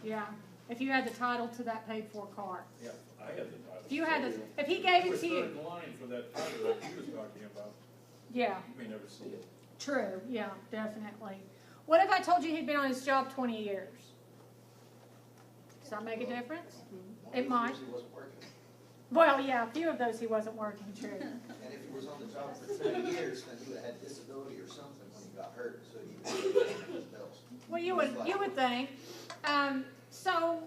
Yeah. If you had the title to that paid-for car. Yeah, I had the title. If you had the, if he gave it to you. Third line for that title that he was talking about. Yeah. You may never see it. True. Yeah, definitely. What if I told you he'd been on his job 20 years? Does that make a difference? It might. He wasn't working. Well, yeah, a few of those he wasn't working, true. And if he was on the job for 20 years, then he would have had disability or something when he got hurt, so he would have his bills. Well, you would think. So,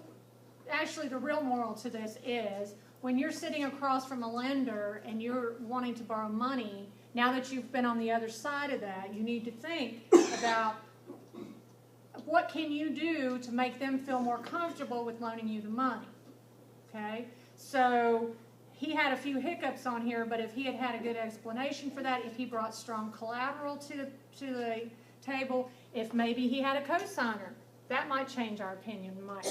actually, the real moral to this is when you're sitting across from a lender and you're wanting to borrow money, now that you've been on the other side of that, you need to think about what can you do to make them feel more comfortable with loaning you the money. Okay? So he had a few hiccups on here, but if he had had a good explanation for that, if he brought strong collateral to the table, if maybe he had a cosigner, that might change our opinion, might.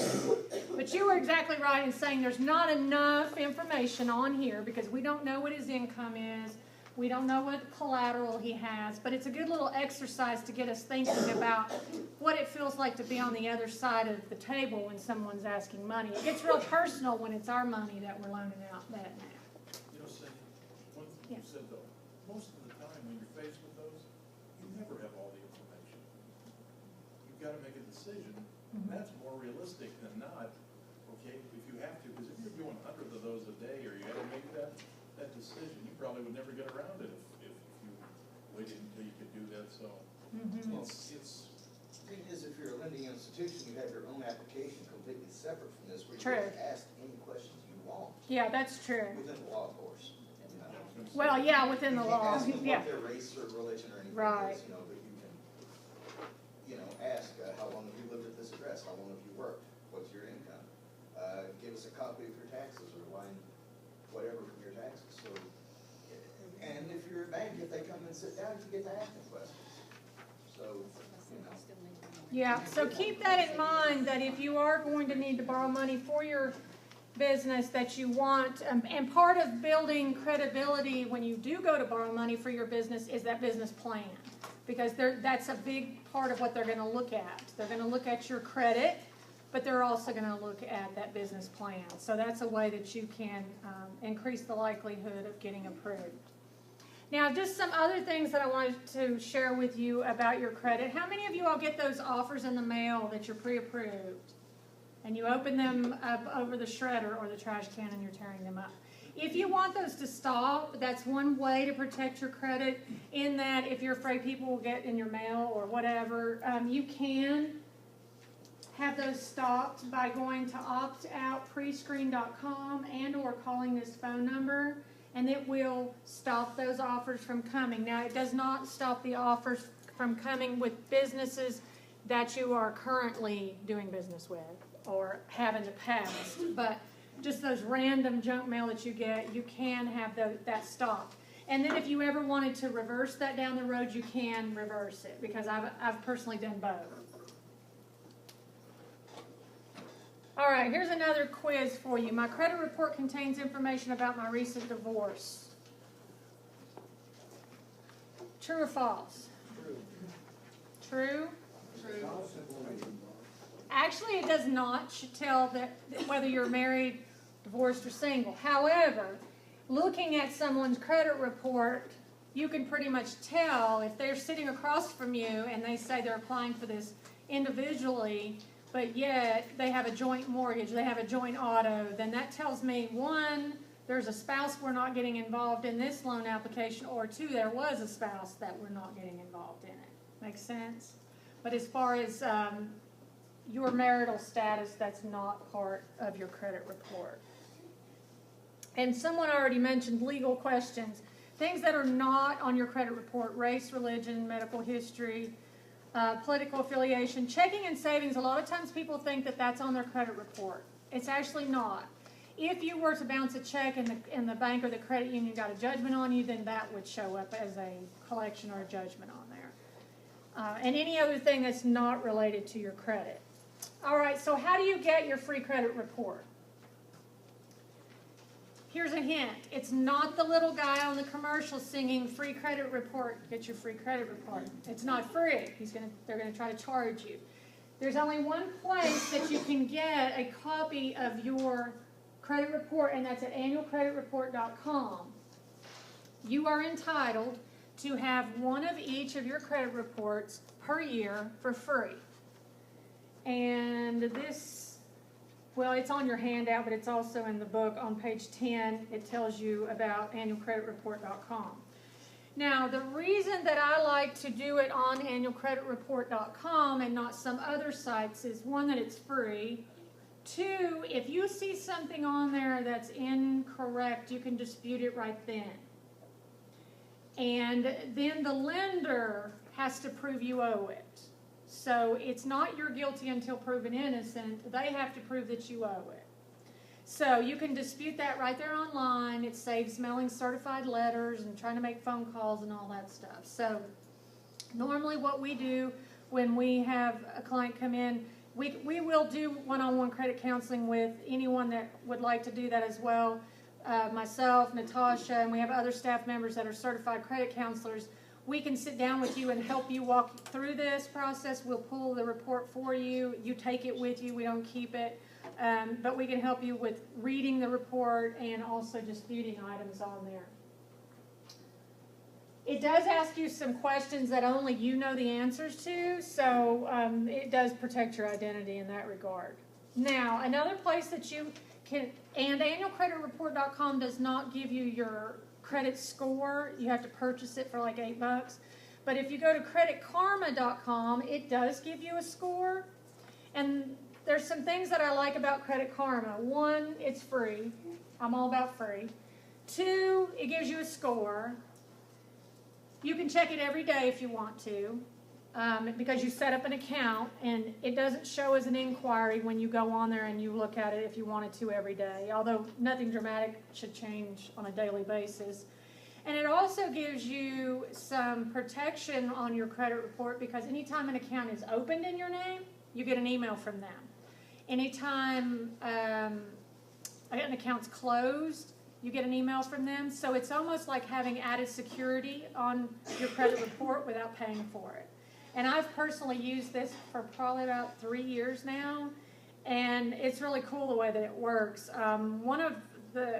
But you were exactly right in saying there's not enough information on here because we don't know what his income is. We don't know what collateral he has, but it's a good little exercise to get us thinking about what it feels like to be on the other side of the table when someone's asking money. It gets real personal when it's our money that we're loaning out that now. You know, Cindy, one thing you said though, most of the time when you're faced with those, you never have all the information. You've got to make a decision, and that's more realistic than not, okay, if you have to, because if you're doing hundreds of those a day, or you got to make that decision, you probably would never get around it if you waited until you could do that, so it's The thing is, if you're a lending institution, you have your own application completely separate from this, where you True. can ask any questions you want. Yeah, that's true. Within the law, of course. Well, yeah, within the You law. can't ask them Yeah. what their race or religion or anything Right. is, but you can, ask, how long have you lived at this address? How long have you worked? What's your income? Give us a copy of your taxes or line, whatever from your taxes. So, and if you're a bank, if they come and sit down, you get to ask them questions. So, Yeah, so keep that in mind, that if you are going to need to borrow money for your business that you want, and part of building credibility when you do go to borrow money for your business is that business plan. Because that's a big part of what they're going to look at. They're going to look at your credit, but they're also going to look at that business plan. So that's a way that you can increase the likelihood of getting approved. Now, just some other things that I wanted to share with you about your credit. How many of you all get those offers in the mail that you're pre-approved? And you open them up over the shredder or the trash can and you're tearing them up. If you want those to stop, that's one way to protect your credit, in that if you're afraid people will get in your mail or whatever, you can have those stopped by going to optoutprescreen.com and or calling this phone number, and it will stop those offers from coming. Now, it does not stop the offers from coming with businesses that you are currently doing business with or have in the past, but just those random junk mail that you get, you can have that stopped. And then if you ever wanted to reverse that down the road, you can reverse it, because I've personally done both. All right, here's another quiz for you. My credit report contains information about my recent divorce. True or false? True. True? Actually, it does not tell that whether you're married, divorced, or single. However, looking at someone's credit report, you can pretty much tell if they're sitting across from you and they say they're applying for this individually, but yet they have a joint mortgage, they have a joint auto, then that tells me, one, there's a spouse we're not getting involved in this loan application, or two, there was a spouse that we're not getting involved in it. Make sense? But as far as your marital status, that's not part of your credit report. And someone already mentioned legal questions. Things that are not on your credit report: race, religion, medical history, political affiliation. Checking and savings, a lot of times people think that that's on their credit report. It's actually not. If you were to bounce a check and the bank or the credit union got a judgment on you, then that would show up as a collection or a judgment on there. And any other thing that's not related to your credit. All right, so how do you get your free credit report? Here's a hint. It's not the little guy on the commercial singing free credit report, get your free credit report. It's not free. They're going to try to charge you. There's only one place that you can get a copy of your credit report, and that's at annualcreditreport.com. You are entitled to have one of each of your credit reports per year for free. And this, well, it's on your handout, but it's also in the book on page 10. It tells you about annualcreditreport.com. Now, the reason that I like to do it on annualcreditreport.com and not some other sites is, one, that it's free. Two, if you see something on there that's incorrect, you can dispute it right then. And then the lender has to prove you owe it. So it's not you're guilty until proven innocent. They have to prove that you owe it. So you can dispute that right there online. It saves mailing certified letters and trying to make phone calls and all that stuff. So normally what we do when we have a client come in, we will do one-on-one credit counseling with anyone that would like to do that as well. Myself, Natasha, and we have other staff members that are certified credit counselors. We can sit down with you and help you walk through this process. We'll pull the report for you. You take it with you. We don't keep it. But we can help you with reading the report and also disputing items on there. It does ask you some questions that only you know the answers to, so it does protect your identity in that regard. Now, another place that you can, and annualcreditreport.com does not give you your credit score. You have to purchase it for like $8. But if you go to creditkarma.com, it does give you a score. And there's some things that I like about Credit Karma. One, it's free. I'm all about free. Two, it gives you a score. You can check it every day if you want to, because you set up an account, and it doesn't show as an inquiry when you go on there and you look at it if you wanted to every day, although nothing dramatic should change on a daily basis. And it also gives you some protection on your credit report, because anytime an account is opened in your name, you get an email from them. Anytime an account's closed, you get an email from them. So it's almost like having added security on your credit report without paying for it. And I've personally used this for probably about 3 years now, and it's really cool the way that it works. One of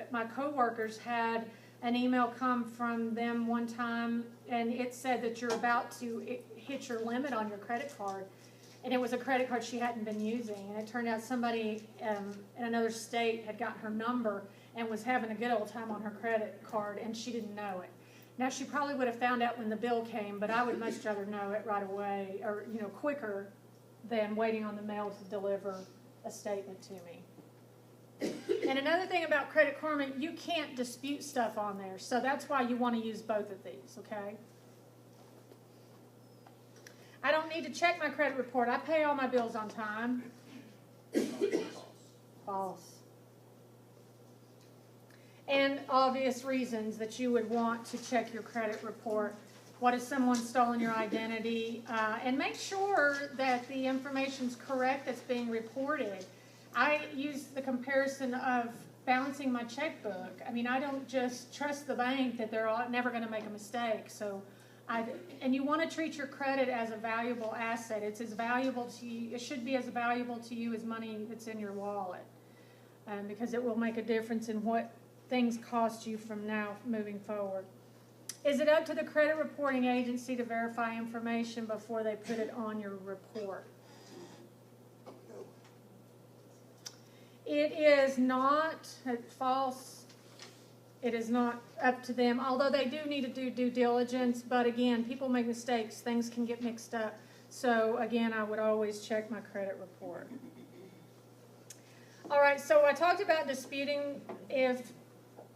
my coworkers had an email come from them one time, and it said that you're about to hit your limit on your credit card. And it was a credit card she hadn't been using. And it turned out somebody in another state had gotten her number and was having a good old time on her credit card, and she didn't know it. Now, she probably would have found out when the bill came, but I would much rather know it right away, or quicker than waiting on the mail to deliver a statement to me. And another thing about Credit Karma, you can't dispute stuff on there. So that's why you want to use both of these, okay? I don't need to check my credit report. I pay all my bills on time. False. And obvious reasons that you would want to check your credit report. What if someone's stolen your identity? And make sure that the information's correct that's being reported. I use the comparison of balancing my checkbook. I mean, I don't just trust the bank that they're never going to make a mistake. So, and you want to treat your credit as a valuable asset. It's as valuable to you. It should be as valuable to you as money that's in your wallet, because it will make a difference in what things cost you from now moving forward. Is it up to the credit reporting agency to verify information before they put it on your report? It is not false. It is not up to them, although they do need to do due diligence. But again, people make mistakes. Things can get mixed up. So again, I would always check my credit report. All right, so I talked about disputing. If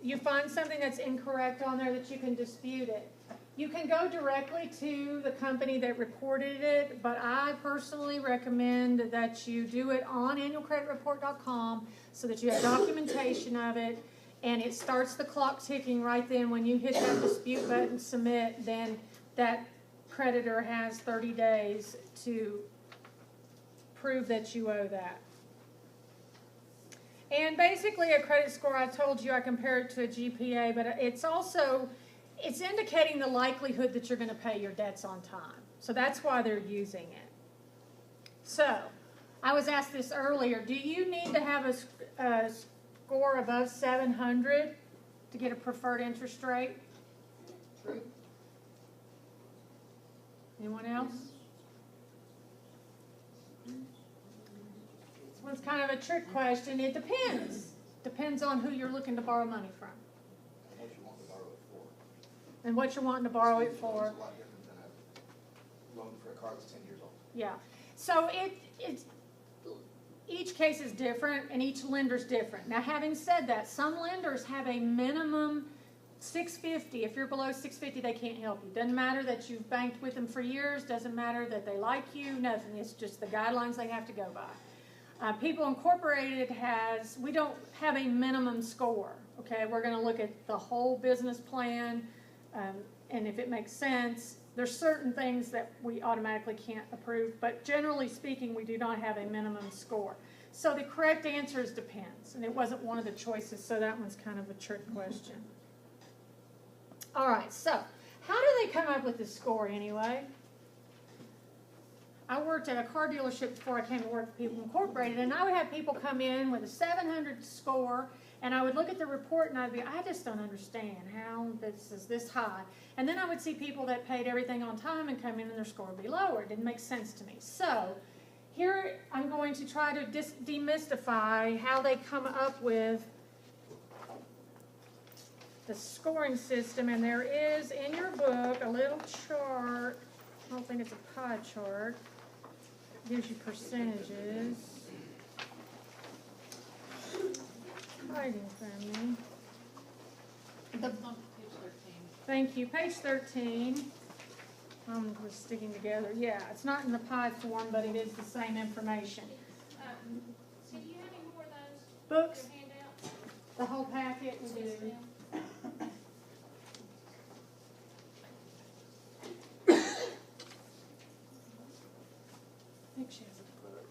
you find something that's incorrect on there, that you can dispute it. You can go directly to the company that reported it, but I personally recommend that you do it on annualcreditreport.com so that you have documentation of it, and it starts the clock ticking right then. When you hit that dispute button, submit, then that creditor has 30 days to prove that you owe that. And basically a credit score, I told you I compare it to a GPA, but it's indicating the likelihood that you're going to pay your debts on time. So that's why they're using it. So, I was asked this earlier, do you need to have a score above 700 to get a preferred interest rate? True. Anyone else? This one's kind of a trick question. It depends. Depends on who you're looking to borrow money from. What you want to borrow it for. And what you're wanting to borrow it for. It's a lot different than a loan for a car that's 10 years old. Yeah. So it's each case is different and each lender's different. Now, having said that, some lenders have a minimum 650. If you're below 650, they can't help you. Doesn't matter that you've banked with them for years. Doesn't matter that they like you. Nothing. It's just the guidelines they have to go by. People Incorporated we don't have a minimum score. Okay, we're going to look at the whole business plan, and if it makes sense. There's certain things that we automatically can't approve, but generally speaking, we do not have a minimum score. So the correct answer is depends, and it wasn't one of the choices, so that one's kind of a trick question. All right, so how do they come up with this score anyway? I worked at a car dealership before I came to work for People Incorporated, and I would have people come in with a 700 score, and I would look at the report and I'd be, I just don't understand how this is this high. And then I would see people that paid everything on time and come in and their score would be lower. It didn't make sense to me. So here I'm going to try to demystify how they come up with the scoring system. And there is in your book a little chart. I don't think it's a pie chart. It gives you percentages. Hiding from me. Thank you. Page 13. We're sticking together. Yeah, it's not in the pie form, but it is the same information. So do you have any more of those? Books, Your handout? the whole packet we do. I think she has a book.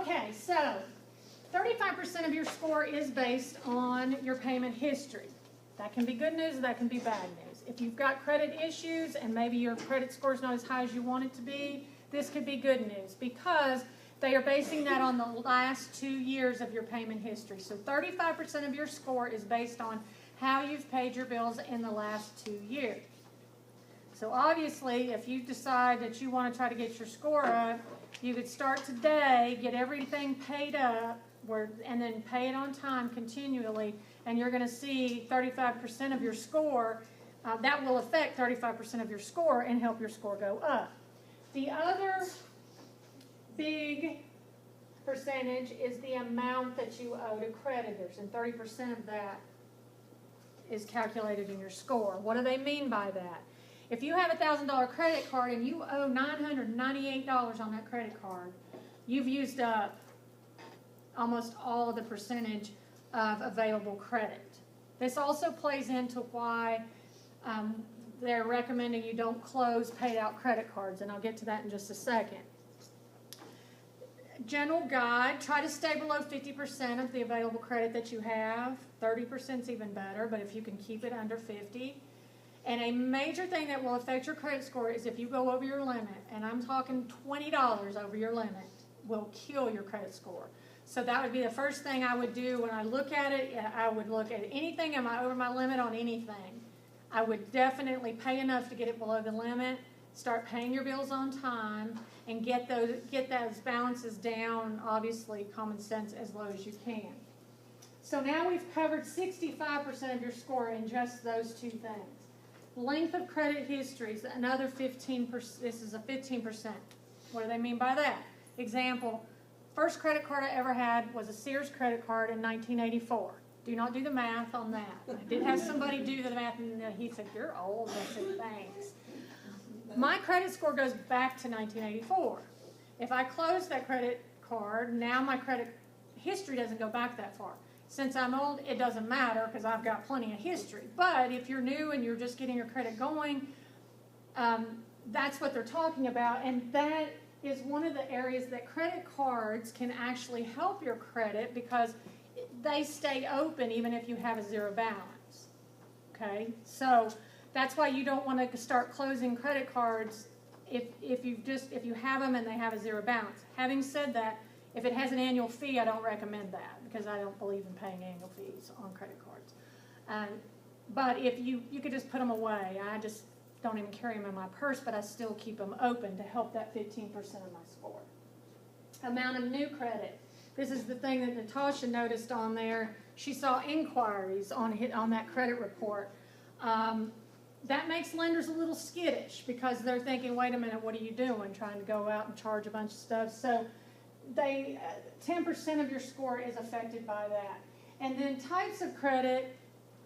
Okay, so 35% of your score is based on your payment history. That can be good news, that can be bad news. If you've got credit issues and maybe your credit score is not as high as you want it to be, this could be good news because they are basing that on the last 2 years of your payment history. So 35% of your score is based on how you've paid your bills in the last 2 years. So obviously, if you decide that you want to try to get your score up, you could start today, get everything paid up, and then pay it on time continually, and you're going to see 35% of your score. That will affect 35% of your score and help your score go up. The other big percentage is the amount that you owe to creditors, and 30% of that is calculated in your score. What do they mean by that? If you have a $1,000 credit card and you owe $998 on that credit card, you've used up almost all of the percentage of available credit. This also plays into why they're recommending you don't close paid out credit cards, and I'll get to that in just a second. General guide, try to stay below 50% of the available credit that you have. 30% is even better, but if you can keep it under 50. And a major thing that will affect your credit score is if you go over your limit, and I'm talking $20 over your limit, will kill your credit score. So that would be the first thing I would do when I look at it. I would look at anything, am I over my limit on anything? I would definitely pay enough to get it below the limit, start paying your bills on time, and get those balances down, obviously, common sense, as low as you can. So now we've covered 65% of your score in just those two things. Length of credit history is another 15%. This is a 15%. What do they mean by that? Example, first credit card I ever had was a Sears credit card in 1984. Do not do the math on that. I did have somebody do the math, and he said, "You're old." I said, "Thanks." My credit score goes back to 1984. If I close that credit card, now my credit history doesn't go back that far. Since I'm old, it doesn't matter because I've got plenty of history. But if you're new and you're just getting your credit going, that's what they're talking about. And that is one of the areas that credit cards can actually help your credit because they stay open even if you have a zero balance. Okay? So that's why you don't want to start closing credit cards if you have them and they have a zero balance. Having said that, if it has an annual fee, I don't recommend that because I don't believe in paying annual fees on credit cards. But if you could just put them away, I just don't even carry them in my purse, but I still keep them open to help that 15% of my score. Amount of new credit. This is the thing that Natasha noticed on there. She saw inquiries on that credit report. That makes lenders a little skittish because they're thinking, wait a minute, what are you doing? Trying to go out and charge a bunch of stuff. So 10% of your score is affected by that. And then types of credit,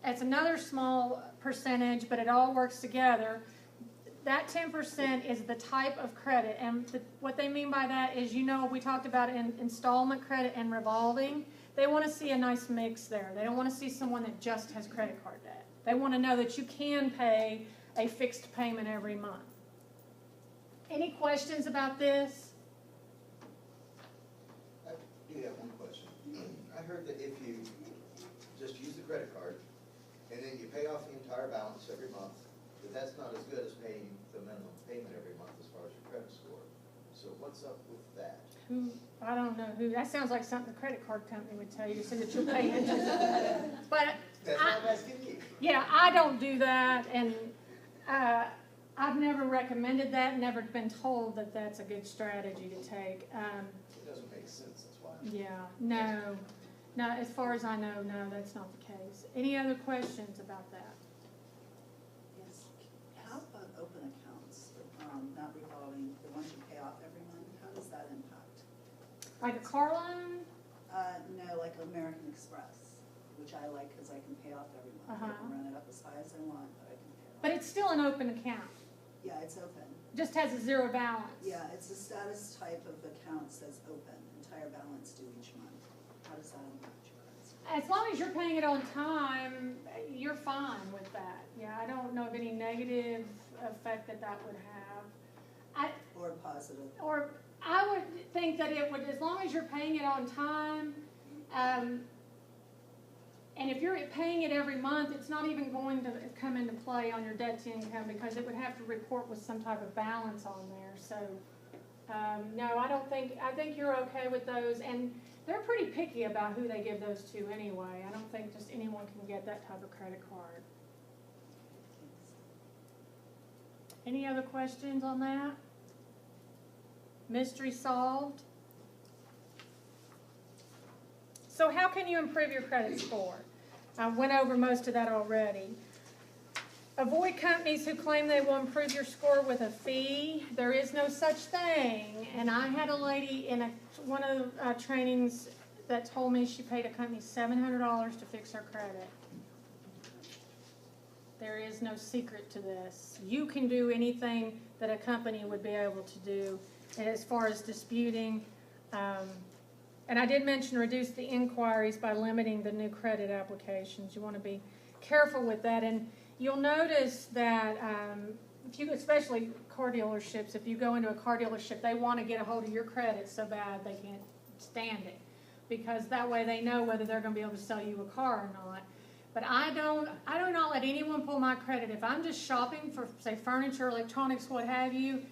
that's another small percentage, but it all works together. That 10% is the type of credit. And what they mean by that is, we talked about installment credit and revolving. They want to see a nice mix there. They don't want to see someone that just has credit card debt. They want to know that you can pay a fixed payment every month. Any questions about this? I do have one question. I heard that if you just use the credit card and then you pay off the entire balance every month, that's not as good as paying the minimum payment every month as far as your credit score. So what's up with that? I don't know who. That sounds like something the credit card company would tell you so that you'll pay interest. But That's what I'm asking you. yeah, I don't do that, and I've never recommended that. Never been told that that's a good strategy to take. It doesn't make sense. That's why. Yeah, no. As far as I know, no, that's not the case. Any other questions about that? Yes. How about open accounts, not revolving, the ones you pay off every month? How does that impact? Like a car loan? No, like American Express, which I like because I can pay off every month. I can run it up as high as I want, but I can pay off. But it's still an open account. Yeah, it's open. Just has a zero balance. Yeah, it's a status type of account says open, entire balance due each month. How does that impact your credit score? As long as you're paying it on time, you're fine with that. Yeah, I don't know of any negative effect that would have. Or positive? Or I would think that it would, as long as you're paying it on time, and if you're paying it every month, it's not even going to come into play on your debt to income because it would have to report with some type of balance on there. So, no, I think you're okay with those. And they're pretty picky about who they give those to anyway. I don't think just anyone can get that type of credit card. Any other questions on that? Mystery solved? So how can you improve your credit score? I went over most of that already. Avoid companies who claim they will improve your score with a fee. There is no such thing. And I had a lady in one of the trainings that told me she paid a company $700 to fix her credit. There is no secret to this. You can do anything that a company would be able to do. And as far as disputing, and I did mention reduce the inquiries by limiting the new credit applications. You want to be careful with that. And you'll notice that especially car dealerships, if you go into a car dealership, they want to get a hold of your credit so bad they can't stand it. Because that way they know whether they're going to be able to sell you a car or not. But I do not let anyone pull my credit. If I'm just shopping for, say, furniture, electronics, what have you,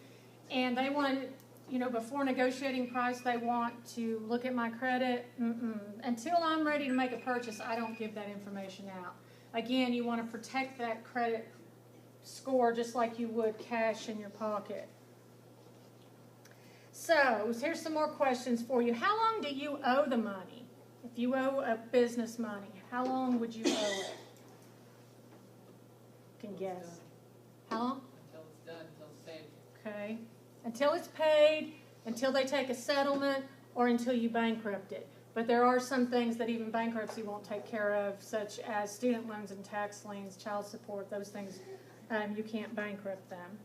and they want to, before negotiating price, they want to look at my credit, until I'm ready to make a purchase, I don't give that information out. Again, you want to protect that credit score just like you would cash in your pocket. So, here's some more questions for you. How long do you owe the money? If you owe a business money, how long would you owe it? You can guess. How long? Until it's done, until it's paid. Okay. Until it's paid, until they take a settlement, or until you bankrupt it. But there are some things that even bankruptcy won't take care of, such as student loans and tax liens, child support, those things, you can't bankrupt them.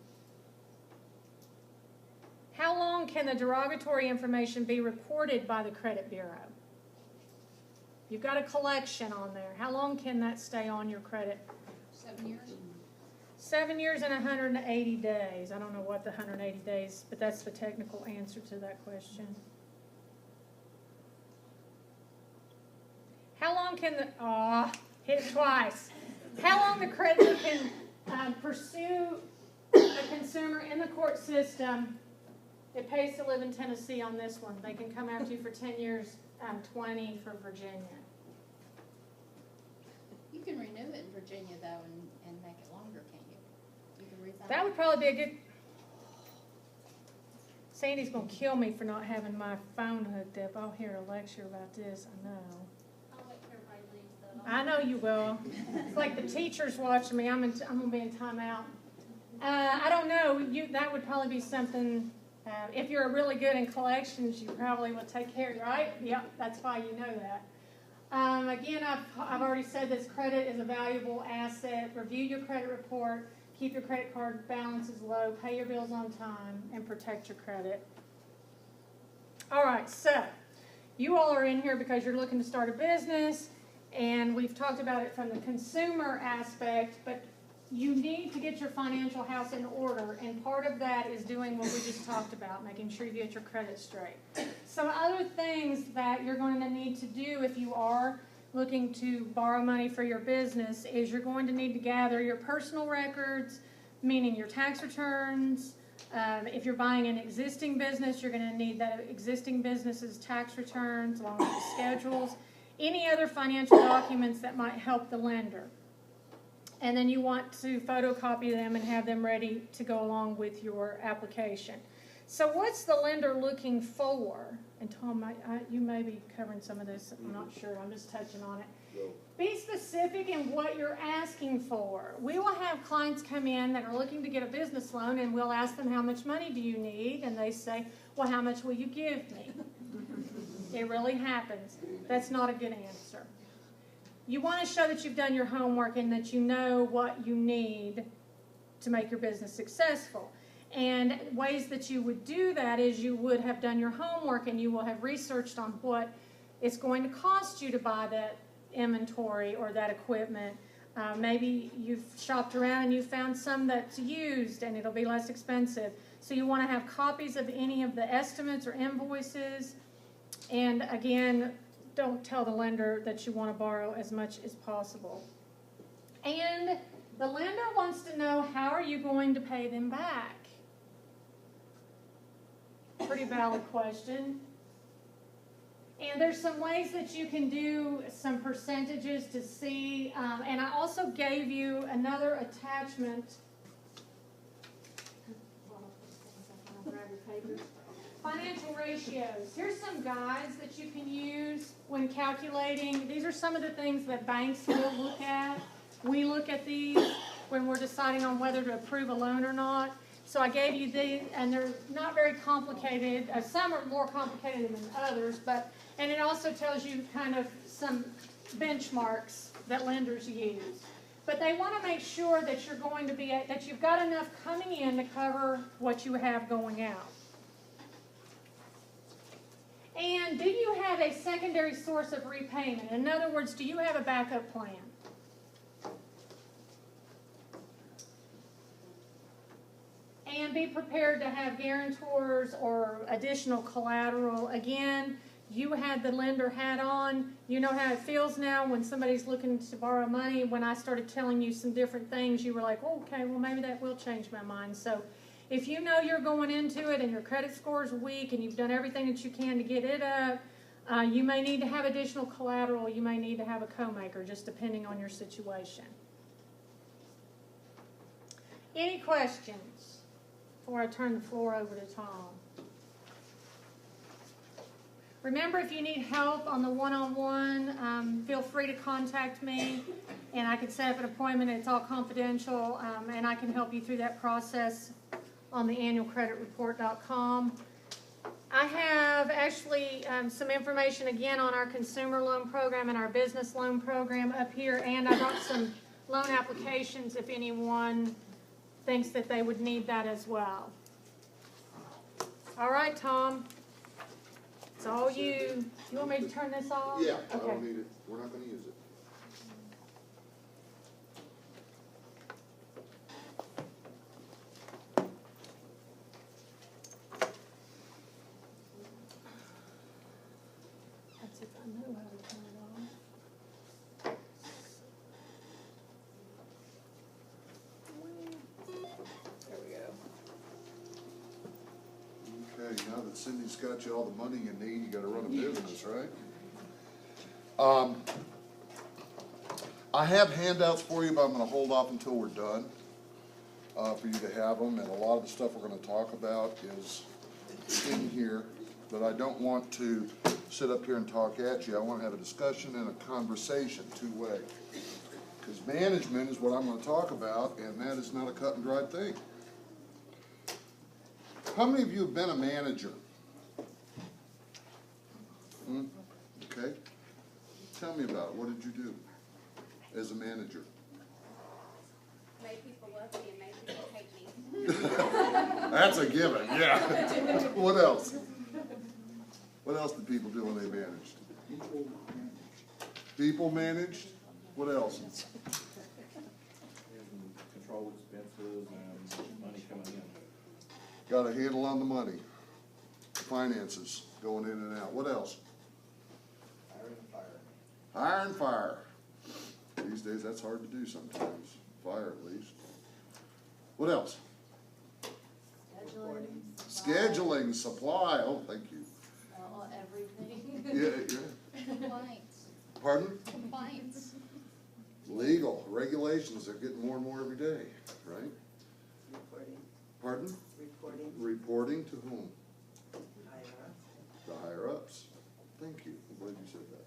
How long can the derogatory information be reported by the credit bureau? You've got a collection on there. How long can that stay on your credit? 7 years. 7 years and 180 days. I don't know what the 180 days, but that's the technical answer to that question. How long can hit it twice. How long the creditor can pursue the consumer consumer in the court system, it pays to live in Tennessee on this one. They can come after you for 10 years, 20 for Virginia. You can renew it in Virginia though and make it longer, can't you? You can resign. That would probably be a good. Sandy's gonna kill me for not having my phone hooked up. I'll hear a lecture about this, I know. I'll wait till everybody leaves though. I know you will. It's like the teacher's watching me. I'm gonna be in timeout. I don't know. That would probably be something. If you're really good in collections, you probably will take care of it, right? Yep, that's why you know that. Again, I've already said this. Credit is a valuable asset. Review your credit report. Keep your credit card balances low. Pay your bills on time, and protect your credit. All right, so you all are in here because you're looking to start a business, and we've talked about it from the consumer aspect, but you need to get your financial house in order, and part of that is doing what we just talked about, making sure you get your credit straight. Some other things that you're going to need to do if you are looking to borrow money for your business is you're going to need to gather your personal records, meaning your tax returns. If you're buying an existing business, you're going to need that existing business's tax returns along with the schedules, any other financial documents that might help the lender. And then you want to photocopy them and have them ready to go along with your application. So what's the lender looking for? And Tom, you may be covering some of this. I'm not sure. I'm just touching on it. Be specific in what you're asking for. We will have clients come in that are looking to get a business loan, and we'll ask them, how much money do you need? And they say, well, how much will you give me? It really happens. That's not a good answer. You want to show that you've done your homework and that you know what you need to make your business successful. And ways that you would do that is you would have done your homework and you will have researched on what it's going to cost you to buy that inventory or that equipment. Maybe you've shopped around and you found some that's used and it'll be less expensive. So you want to have copies of any of the estimates or invoices. And again, don't tell the lender that you want to borrow as much as possible. And the lender wants to know, how are you going to pay them back? Pretty valid question. And there's some ways that you can do some percentages to see. And I also gave you another attachment. Financial ratios. Here's some guides that you can use when calculating. These are some of the things that banks will look at. We look at these when we're deciding on whether to approve a loan or not. So I gave you these, and they're not very complicated. Some are more complicated than others, and it also tells you kind of some benchmarks that lenders use. But they want to make sure that you're going to be that you've got enough coming in to cover what you have going out. And do you have a secondary source of repayment? In other words, do you have a backup plan? And be prepared to have guarantors or additional collateral. Again, you had the lender hat on. You know how it feels now when somebody's looking to borrow money. When I started telling you some different things, you were like, oh, okay, well, maybe that will change my mind. So if you know you're going into it and your credit score is weak and you've done everything that you can to get it up, you may need to have additional collateral. You may need to have a co-maker, just depending on your situation. Any questions before I turn the floor over to Tom? Remember, if you need help on the one-on-one, feel free to contact me, and I can set up an appointment. It's all confidential, and I can help you through that process on the annualcreditreport.com. I have actually some information again on our consumer loan program and our business loan program up here, and I brought some loan applications if anyone thinks that they would need that as well. All right, Tom. It's all you. You want me to turn this off? Yeah, I Okay. don't need it. We're not gonna use it. That's if I know how to turn it off. There we go. Okay, now that Cindy's got you all the money you need, you gotta run a business, right? I have handouts for you, but I'm gonna hold off until we're done, for you to have them, and a lot of the stuff we're gonna talk about is in here, but I don't want to sit up here and talk at you. I wanna have a discussion and a conversation, two-way. Because management is what I'm gonna talk about, and that is not a cut and dried thing. How many of you have been a manager? Okay. Tell me about it. What did you do as a manager? Made people love me and made people hate me. That's a given, yeah. What else? What else did people do when they managed? People managed? What else? Control expenses and money coming in. Got a handle on the money. Finances going in and out. What else? Hire and fire. These days, that's hard to do sometimes. Fire, at least. What else? Scheduling, supply. Oh, thank you. Everything. Yeah. Compliance. Pardon? Compliance. Legal regulations are getting more and more every day, right? Reporting, Pardon? reporting, Reporting to whom? higher. The higher ups. Thank you. I'm glad you said that.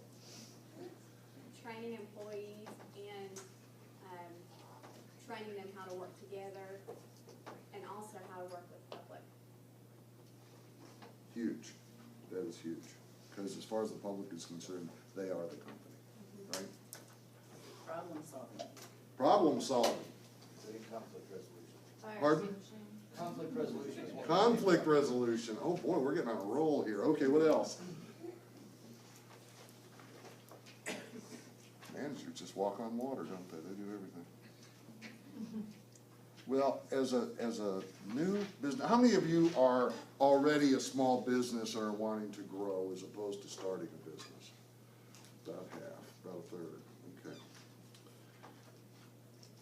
Training employees and, training them how to work together and also how to work with the public. Huge. That is huge. Because as far as the public is concerned, they are the company, right? Problem solving. Problem solving. Conflict resolution. Pardon? Conflict resolution is one. Conflict resolution. Oh boy, we're getting on a roll here. Okay, what else? Managers just walk on water, don't they? They do everything. Well, as a new business, how many of you are already a small business or are wanting to grow as opposed to starting a business? About half, about a third. Okay.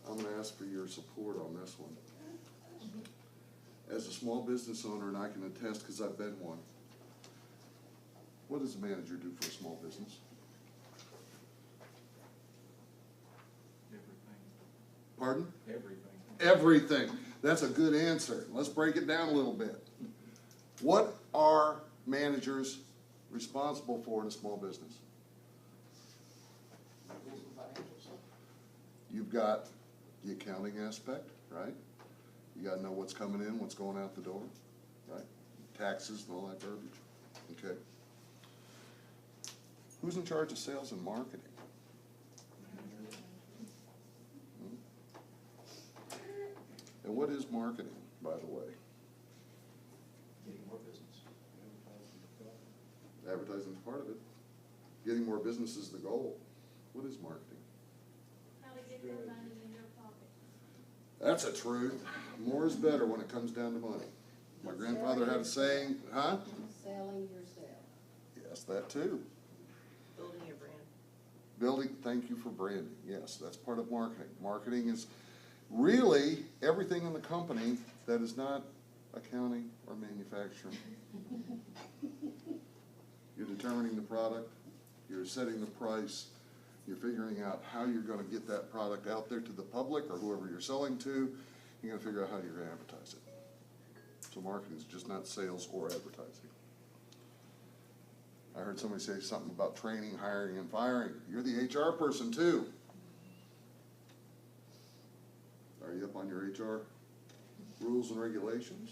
I'm gonna ask for your support on this one. As a small business owner, and I can attest because I've been one, what does a manager do for a small business? Everything. Pardon? Everything. Everything. That's a good answer. Let's break it down a little bit. What are managers responsible for in a small business? You've got the accounting aspect, right? You gotta know what's coming in, what's going out the door, right? Taxes and all that garbage. Okay. Who's in charge of sales and marketing? And what is marketing, by the way? Getting more business. Advertising is part of it. Getting more business is the goal. What is marketing? How to get their money in your pocket. That's a truth. More is better when it comes down to money. My grandfather had a saying, huh? Selling yourself. Yes, that too. Building your brand. Building, thank you for branding. Yes, that's part of marketing. Marketing is really everything in the company that is not accounting or manufacturing. You're determining the product, you're setting the price, you're figuring out how you're gonna get that product out there to the public or whoever you're selling to. You're gonna figure out how you're gonna advertise it. So marketing is just not sales or advertising. I heard somebody say something about training, hiring, and firing. You're the HR person too. Are you up on your HR rules and regulations?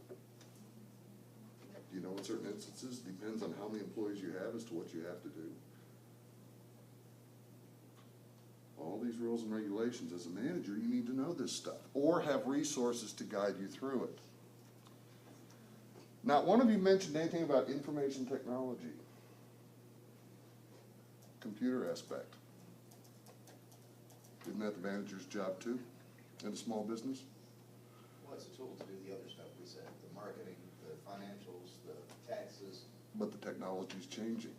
Do you know in certain instances, depends on how many employees you have as to what you have to do. All these rules and regulations, as a manager, you need to know this stuff, or have resources to guide you through it. Not one of you mentioned anything about information technology, computer aspect. Isn't that the manager's job too, in a small business? Well, it's a tool to do the other stuff we said, the marketing, the financials, the taxes. But the technology's changing,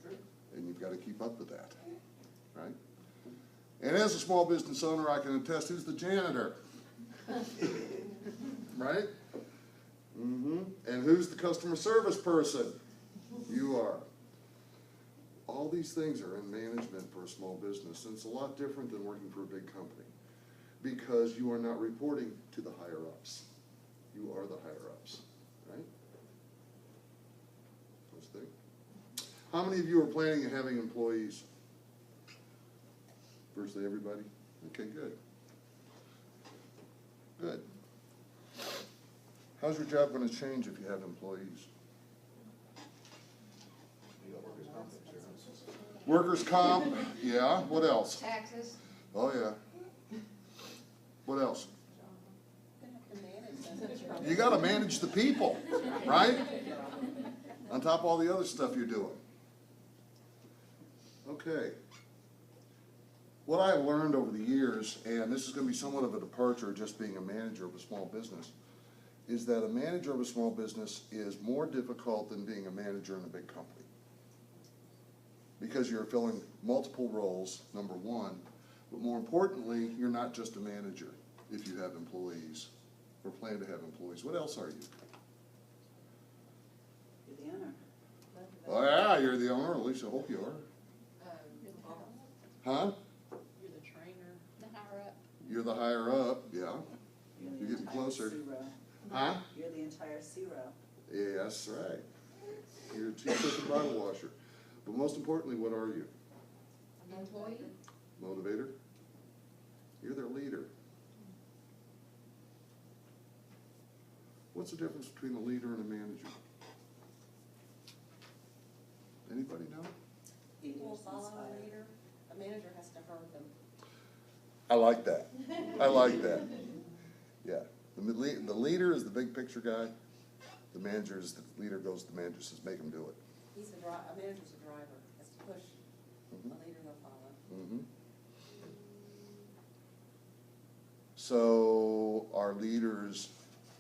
True. and you've got to keep up with that, right? And as a small business owner, I can attest who's the janitor. Right? And who's the customer service person? You are. All these things are in management for a small business, and it's a lot different than working for a big company, because you are not reporting to the higher-ups. You are the higher-ups, right? First thing. How many of you are planning on having employees? Virtually everybody? Okay, good. Good. How's your job gonna change if you have employees? You got workers' comp insurance. Workers' comp, yeah, what else? Taxes. Oh, yeah. What else? You gotta manage the people, right? On top of all the other stuff you're doing. Okay. What I've learned over the years, and this is gonna be somewhat of a departure just being a manager of a small business, is that a manager of a small business is more difficult than being a manager in a big company. Because you're filling multiple roles, number one, but more importantly, you're not just a manager if you have employees or plan to have employees. What else are you? You're the owner. Oh, yeah, you're the owner, at least I hope you are. Huh? You're the trainer. The higher up. You're the higher up, yeah. You're the You're getting entire closer. C-row. Huh? You're the entire C-row. Yeah, that's right. You're a chief cook and bottle washer. But most importantly, what are you? Employee. Motivator? You're their leader. What's the difference between a leader and a manager? Anybody know? People will follow a leader, a manager has to herd them. I like that. I like that. Yeah. The leader is the big picture guy. The manager is, the leader goes, the manager says, make him do it. He's a manager's a driver, has to push, a leader they'll follow. Mm-hmm. So are leaders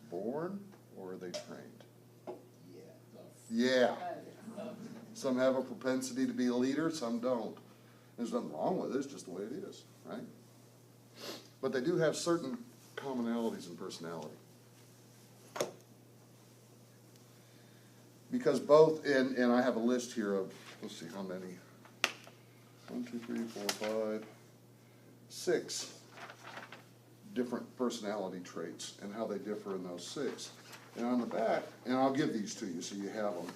born or are they trained? Yeah. Yeah. Some have a propensity to be a leader, some don't. There's nothing wrong with it, it's just the way it is, right? But they do have certain commonalities in personality. Because both, and I have a list here of, let's see how many. 1, 2, 3, 4, 5, 6 different personality traits and how they differ in those 6. And on the back, and I'll give these to you so you have them.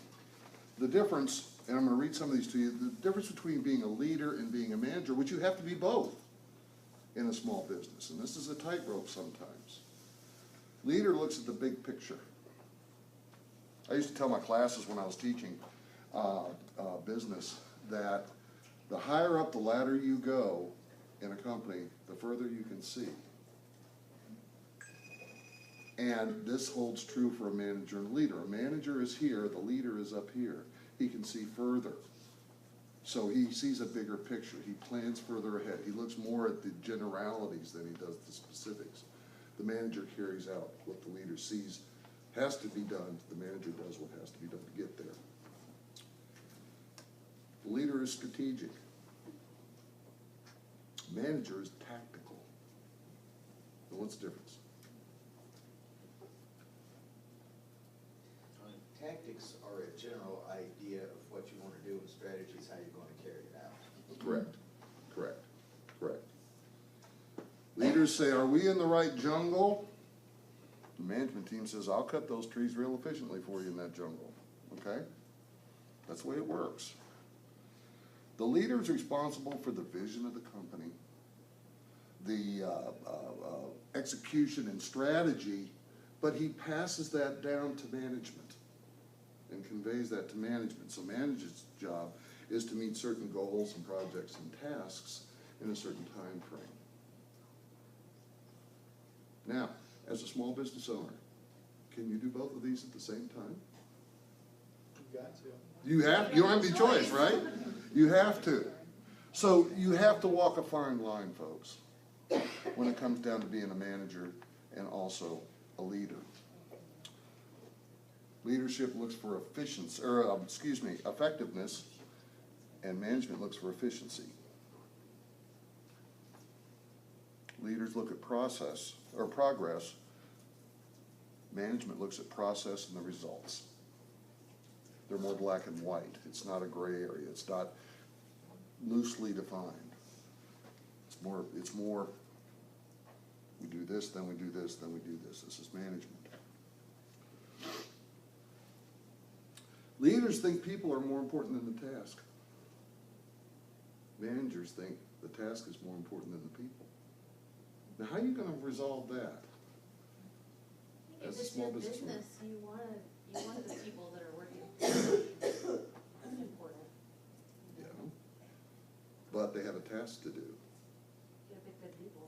The difference, and I'm going to read some of these to you, the difference between being a leader and being a manager, which you have to be both in a small business. And this is a tightrope sometimes. Leader looks at the big picture. I used to tell my classes when I was teaching business that the higher up the ladder you go in a company, the further you can see. And this holds true for a manager and leader. A manager is here, the leader is up here. He can see further. So he sees a bigger picture. He plans further ahead. He looks more at the generalities than he does the specifics. The manager carries out what the leader sees has to be done. The manager does what has to be done to get there. The leader is strategic. Manager is tactical. And what's the difference? Tactics are a general idea of what you want to do, and strategy is how you're going to carry it out. Correct, correct, correct. Leaders say, are we in the right jungle? The management team says, I'll cut those trees real efficiently for you in that jungle, okay? That's the way it works. The leader is responsible for the vision of the company, the execution and strategy, but he passes that down to management and conveys that to management. So management's job is to meet certain goals and projects and tasks in a certain time frame. Now, as a small business owner, can you do both of these at the same time? You got to. You don't have any choice, right? You have to. So you have to walk a fine line, folks, when it comes down to being a manager and also a leader. Leadership looks for efficiency, or effectiveness, and management looks for efficiency. Leaders look at process or progress. Management looks at process and the results. They're more black and white. It's not a gray area. It's not loosely defined. It's more, we do this, then we do this, then we do this. This is management. Leaders think people are more important than the task. Managers think the task is more important than the people. Now, how are you gonna resolve that? As a small businessman. You want the people that are working. That's important. Yeah. But they have a task to do. You gotta pick good people.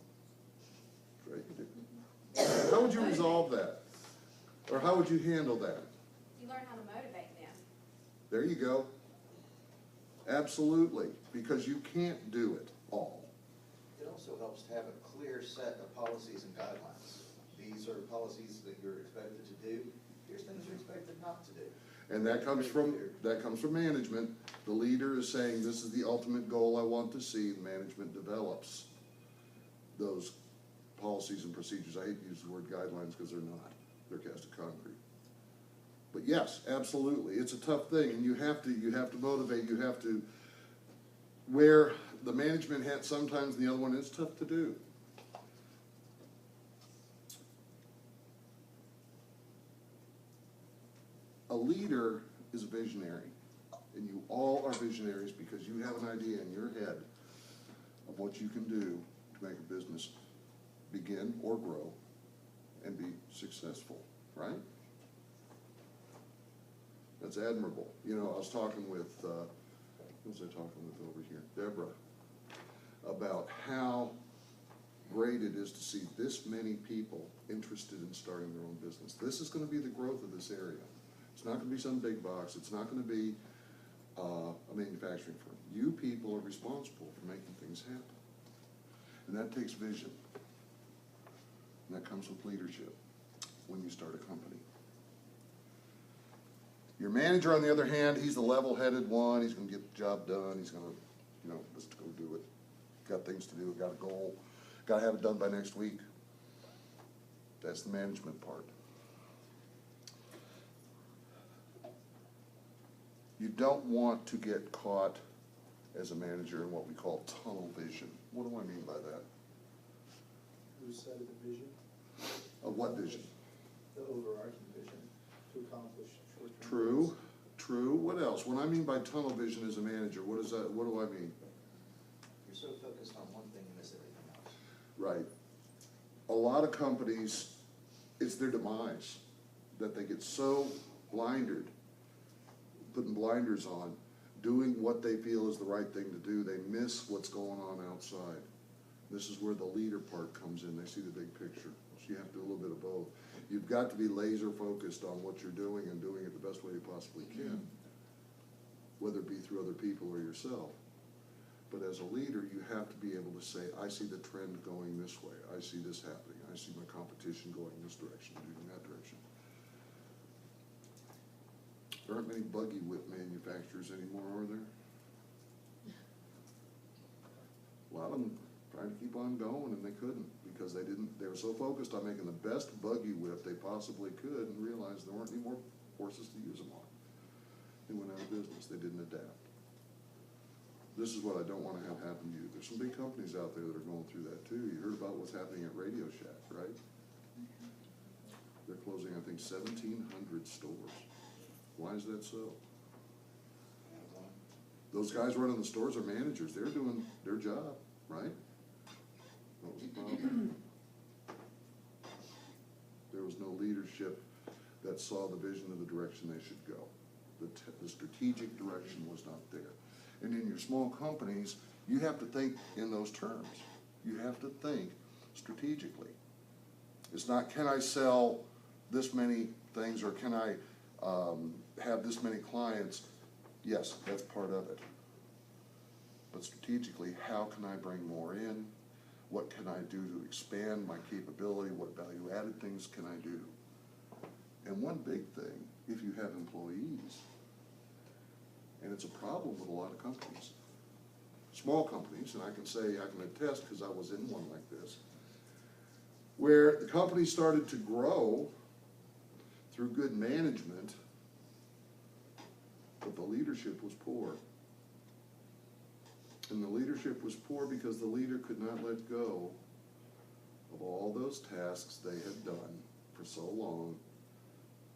Right, you do. How would you resolve that? Or how would you handle that? You learn how to motivate them. There you go. Absolutely, because you can't do it all. It also helps to have a clear set of policies and guidelines. These are policies that you're expected to do, here's things you're expected not to do. And that comes from management. The leader is saying, this is the ultimate goal I want to see. The management develops those policies and procedures. I hate to use the word guidelines because they're not. They're cast of concrete. But yes, absolutely, it's a tough thing, and you have to motivate, you have to, where the management hat sometimes, the other one is tough to do. A leader is a visionary, and you all are visionaries because you have an idea in your head of what you can do to make a business begin or grow and be successful, right? That's admirable. You know, I was talking with, who was I talking with over here? Deborah, about how great it is to see this many people interested in starting their own business. This is going to be the growth of this area. It's not going to be some big box. It's not going to be a manufacturing firm. You people are responsible for making things happen. And that takes vision. And that comes with leadership when you start a company. Your manager, on the other hand, he's the level-headed one. He's going to get the job done. He's going to, let's go do it. Got things to do. Got a goal. Got to have it done by next week. That's the management part. You don't want to get caught as a manager in what we call tunnel vision. What do I mean by that? Lose sight of the vision. Of what vision? The overarching vision to accomplish short-term True, goals. true. What else? When I mean by tunnel vision as a manager, what is that? What do I mean? You're so focused on one thing, you miss everything else. Right. A lot of companies, it's their demise that they get so blinded, putting blinders on, doing what they feel is the right thing to do. They miss what's going on outside. This is where the leader part comes in. They see the big picture. So you have to do a little bit of both. You've got to be laser focused on what you're doing and doing it the best way you possibly can, whether it be through other people or yourself. But as a leader, you have to be able to say, I see the trend going this way. I see this happening. I see my competition going this direction, doing that direction. There aren't many buggy whip manufacturers anymore, are there? A lot of them trying to keep on going, and they couldn't because they were so focused on making the best buggy whip they possibly could and realized there weren't any more horses to use them on. They went out of business. They didn't adapt. This is what I don't want to have happen to you. There's some big companies out there that are going through that too. You heard about what's happening at Radio Shack, right? They're closing, I think, 1,700 stores. Why is that so? Those guys running the stores are managers. They're doing their job, right? What was the problem? There was no leadership that saw the vision of the direction they should go. The strategic direction was not there. And in your small companies, you have to think in those terms. You have to think strategically. It's not, can I sell this many things, or can I have this many clients? Yes, that's part of it. But strategically, how can I bring more in? What can I do to expand my capability? What value-added things can I do? And one big thing, if you have employees, and it's a problem with a lot of companies, small companies, and I can attest because I was in one like this, where the company started to grow through good management, but the leadership was poor. And the leadership was poor because the leader could not let go of all those tasks they had done for so long.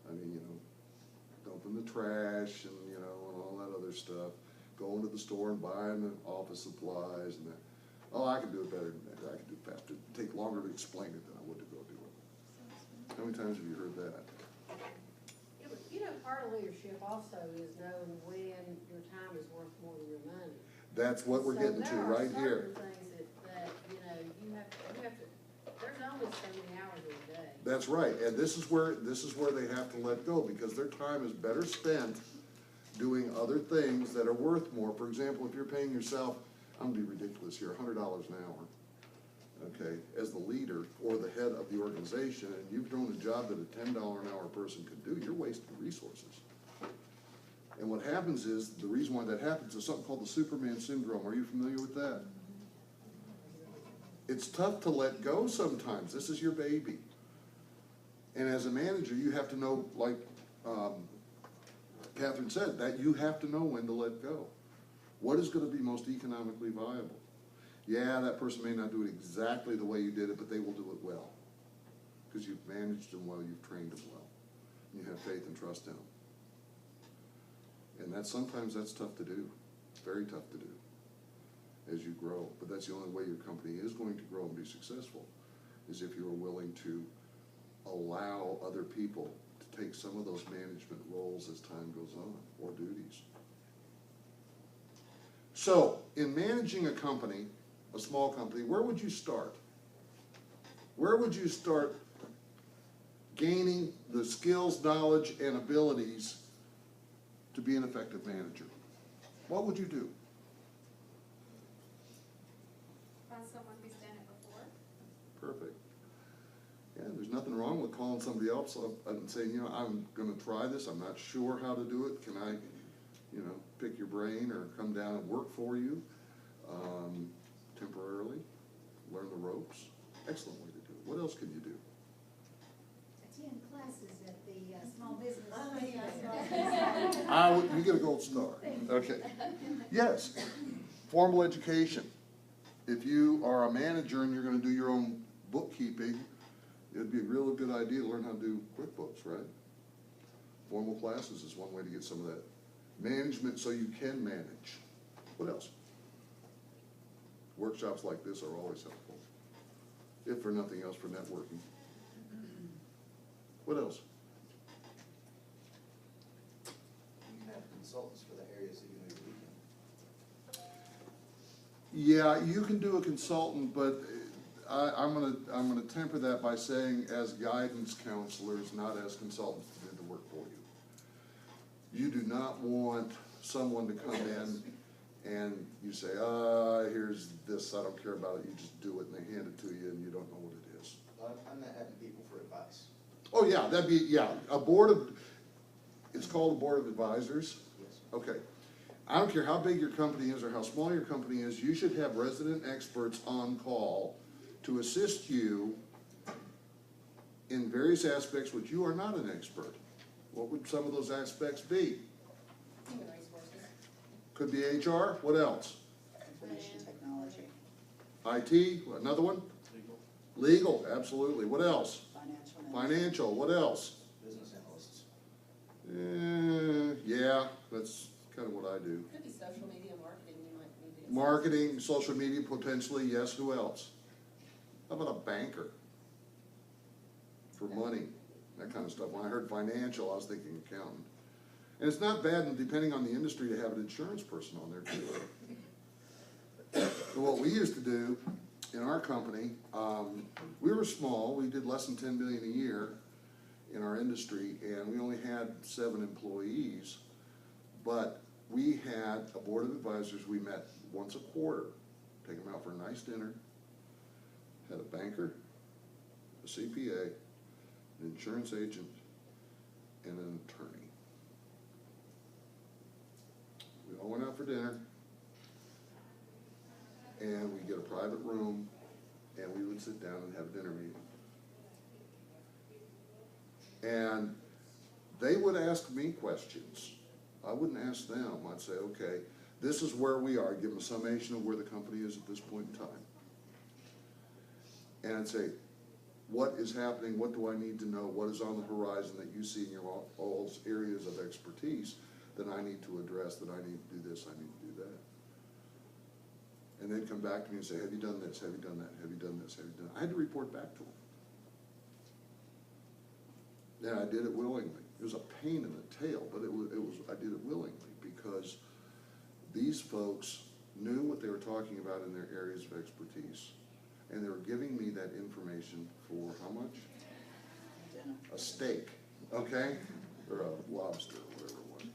I mean, you know, dumping the trash and, you know, and all that other stuff, going to the store and buying the office supplies and that. Oh, I can do it better than that. I can do it faster. It'd take longer to explain it than I would to go do it. How many times have you heard that? Yeah, but you know, part of leadership also is knowing when your time is worth more than your money. That's what we're getting to right here. So there are certain things that, you know, you have to, there's only so many hours in a day. That's right, and this is where they have to let go, because their time is better spent doing other things that are worth more. For example, if you're paying yourself, I'm gonna be ridiculous here, $100 an hour, okay, as the leader or the head of the organization, and you've thrown a job that a $10 an hour person could do, you're wasting resources. And what happens is, the reason why that happens is something called the Superman syndrome. Are you familiar with that? It's tough to let go sometimes. This is your baby. And as a manager, you have to know, like Catherine said, that you have to know when to let go. What is going to be most economically viable? Yeah, that person may not do it exactly the way you did it, but they will do it well. Because you've managed them well, you've trained them well. And you have faith and trust in them. And sometimes that's tough to do. It's very tough to do as you grow. But that's the only way your company is going to grow and be successful, is if you are willing to allow other people to take some of those management roles as time goes on, or duties. So, in managing a company, a small company, where would you start? Where would you start gaining the skills, knowledge, and abilities to be an effective manager? What would you do? Find someone who's done it before. Perfect. Yeah, there's nothing wrong with calling somebody else up and saying, you know, I'm gonna try this, I'm not sure how to do it, can I, you know, pick your brain or come down and work for you, temporarily, learn the ropes. Excellent way to do it. What else can you do? Attend classes at the small business. You get a gold star. Okay. Yes, formal education. If you are a manager and you're gonna do your own bookkeeping, it'd be a really good idea to learn how to do QuickBooks, right? Formal classes is one way to get some of that management so you can manage. What else? Workshops like this are always helpful, if for nothing else, for networking. What else? You can have consultants for the areas that you may be in. Yeah, you can do a consultant, but I'm gonna temper that by saying as guidance counselors, not as consultants to do the work for you. You do not want someone to come in and you say, here's this, I don't care about it, you just do it, and they hand it to you and you don't know what it is. I'm not having people for advice. Oh, yeah, that'd be, yeah, a board of, it's called a board of advisors? Yes. Okay. I don't care how big your company is or how small your company is, you should have resident experts on call to assist you in various aspects which you are not an expert. What would some of those aspects be? Human resources. Could be HR, what else? Information technology, IT, another one? Legal, absolutely, what else? Financial, what else? Business analysts. Yeah, that's kind of what I do. Could be social media marketing, you might need to. Marketing, social media, potentially, yes, who else? How about a banker? For money, that kind of stuff. When I heard financial, I was thinking accountant. And it's not bad, and depending on the industry, to have an insurance person on there too. So what we used to do in our company, we were small, we did less than $10 million a year in our industry, and we only had 7 employees, but we had a board of advisors. We met once a quarter, take them out for a nice dinner, had a banker, a CPA, an insurance agent, and an attorney. We all went out for dinner, and we get a private room, and we would sit down and have a dinner meeting. And they would ask me questions. I wouldn't ask them. I'd say, okay, this is where we are. Give them a summation of where the company is at this point in time. And I'd say, what is happening? What do I need to know? What is on the horizon that you see in your all areas of expertise that I need to address, that I need to do this, I need to do that? And they'd come back to me and say, have you done this? Have you done that? Have you done this? Have you done that? I had to report back to them. And I did it willingly. It was a pain in the tail, but I did it willingly because these folks knew what they were talking about in their areas of expertise. And they were giving me that information for how much? Dinner. A steak, okay? Or a lobster, or whatever it was.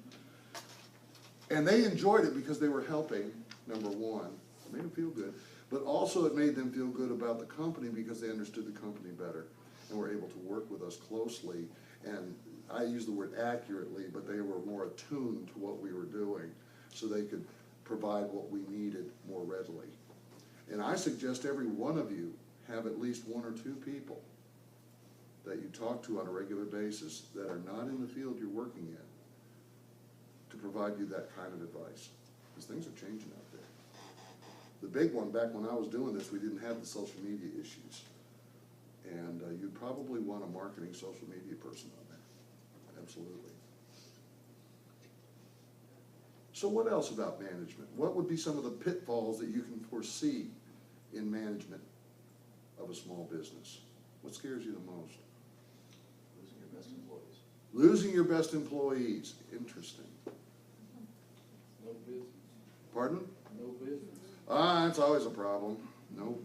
And they enjoyed it because they were helping, number one. It made them feel good. But also it made them feel good about the company because they understood the company better and were able to work with us closely. And I use the word accurately, but they were more attuned to what we were doing so they could provide what we needed more readily. And I suggest every one of you have at least one or two people that you talk to on a regular basis that are not in the field you're working in to provide you that kind of advice. Because things are changing out there. The big one, back when I was doing this, we didn't have the social media issues. And you'd probably want a marketing social media person on there. Absolutely. So what else about management? What would be some of the pitfalls that you can foresee in management of a small business? What scares you the most? Losing your best employees. Losing your best employees. Interesting. No business. Pardon? No business. That's always a problem. No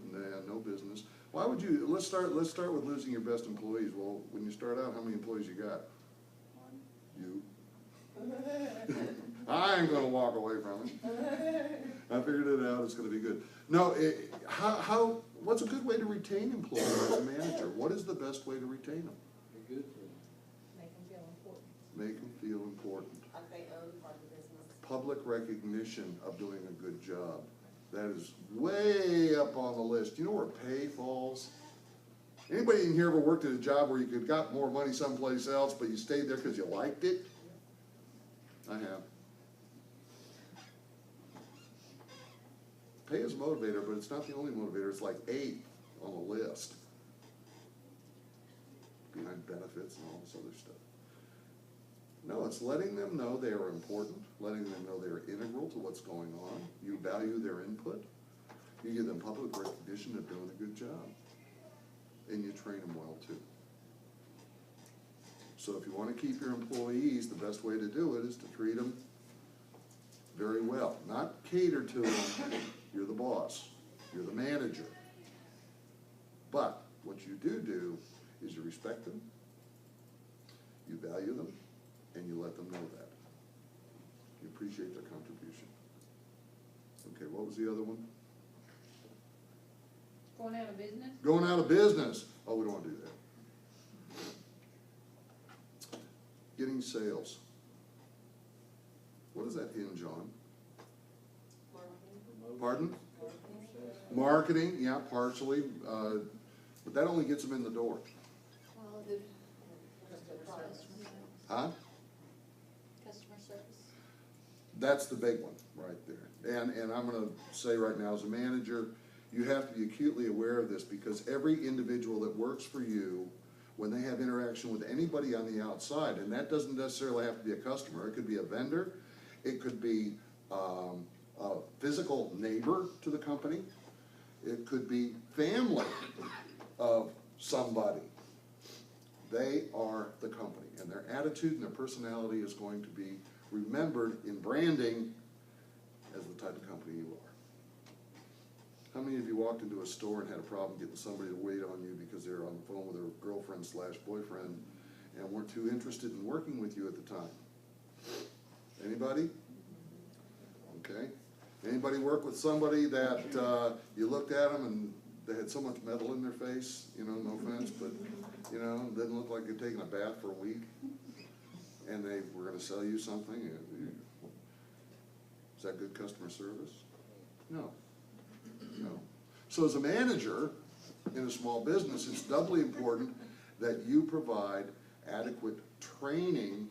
business. Why would you, let's start with losing your best employees. Well, when you start out, how many employees you got? One. You. I ain't gonna walk away from it. I figured it out, it's gonna be good. No, what's a good way to retain employees as a manager? What is the best way to retain them? Be good for them. Make them feel important. Make them feel important. Like they own part of the business. Public recognition of doing a good job. That is way up on the list. You know where pay falls? Anybody in here ever worked at a job where you could got more money someplace else, but you stayed there because you liked it? I have. Pay is a motivator, but it's not the only motivator. It's like 8 on the list. Behind benefits and all this other stuff. No, it's letting them know they are important, letting them know they are integral to what's going on. You value their input. You give them public recognition of doing a good job. And you train them well too. So if you want to keep your employees, the best way to do it is to treat them very well. Not cater to them. You're the boss. You're the manager. But what you do is you respect them, you value them, and you let them know that. You appreciate their contribution. Okay, what was the other one? Going out of business? Going out of business. Oh, we don't want to do that. Getting sales. What does that hinge on? Pardon? Marketing, yeah, partially, but that only gets them in the door. Well, Huh? customer service. That's the big one right there. And I'm gonna say right now, as a manager, you have to be acutely aware of this because every individual that works for you, when they have interaction with anybody on the outside, and that doesn't necessarily have to be a customer, it could be a vendor, it could be a physical neighbor to the company, it could be family of somebody. They are the company, and their attitude and their personality is going to be remembered in branding as the type of company you are. How many of you walked into a store and had a problem getting somebody to wait on you because they were on the phone with their girlfriend/boyfriend and weren't too interested in working with you at the time? Anybody? Okay. Anybody work with somebody that you looked at them and they had so much metal in their face, you know, no offense, but, you know, didn't look like they'd taken a bath for a week, and they were going to sell you something? Is that good customer service? No. No. So as a manager in a small business, it's doubly important that you provide adequate training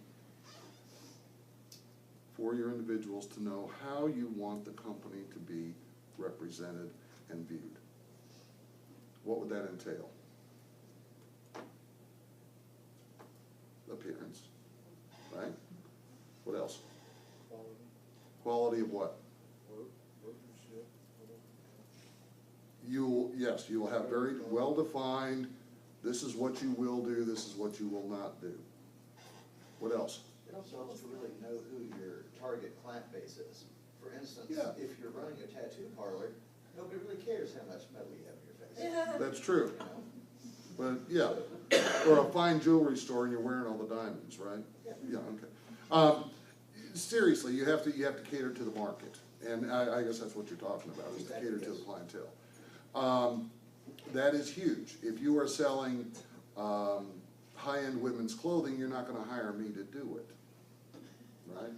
for your individuals to know how you want the company to be represented and viewed. What would that entail? Appearance, right? What else? Quality, Quality of what? workmanship. You will have very well-defined, this is what you will do, this is what you will not do. What else? It also helps to really know who your target client base is. For instance, Yeah. if you're running a tattoo parlor, nobody really cares how much metal you have in your face. That's true. You know? But, yeah, or a fine jewelry store and you're wearing all the diamonds, right? Yeah, okay. Seriously, you have to cater to the market, and I guess that's what you're talking about, is to cater to the clientele. That is huge. If you are selling, high-end women's clothing, you're not gonna hire me to do it, right?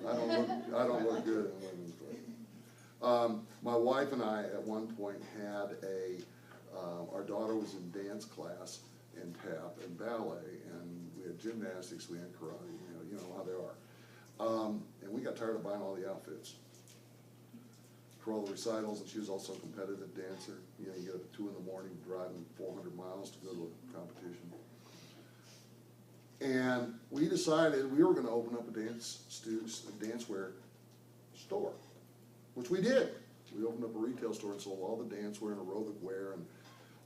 I don't look good in women's clothing. My wife and I, at one point, had our daughter was in dance class and tap and ballet, and we had gymnastics, we had karate, you know how they are. And we got tired of buying all the outfits for all the recitals, and she was also a competitive dancer. You know, you get up at 2 in the morning, driving 400 miles to go to a competition. And we decided we were gonna open up a dancewear store, which we did. We opened up a retail store and sold all the dancewear and aerobic wear and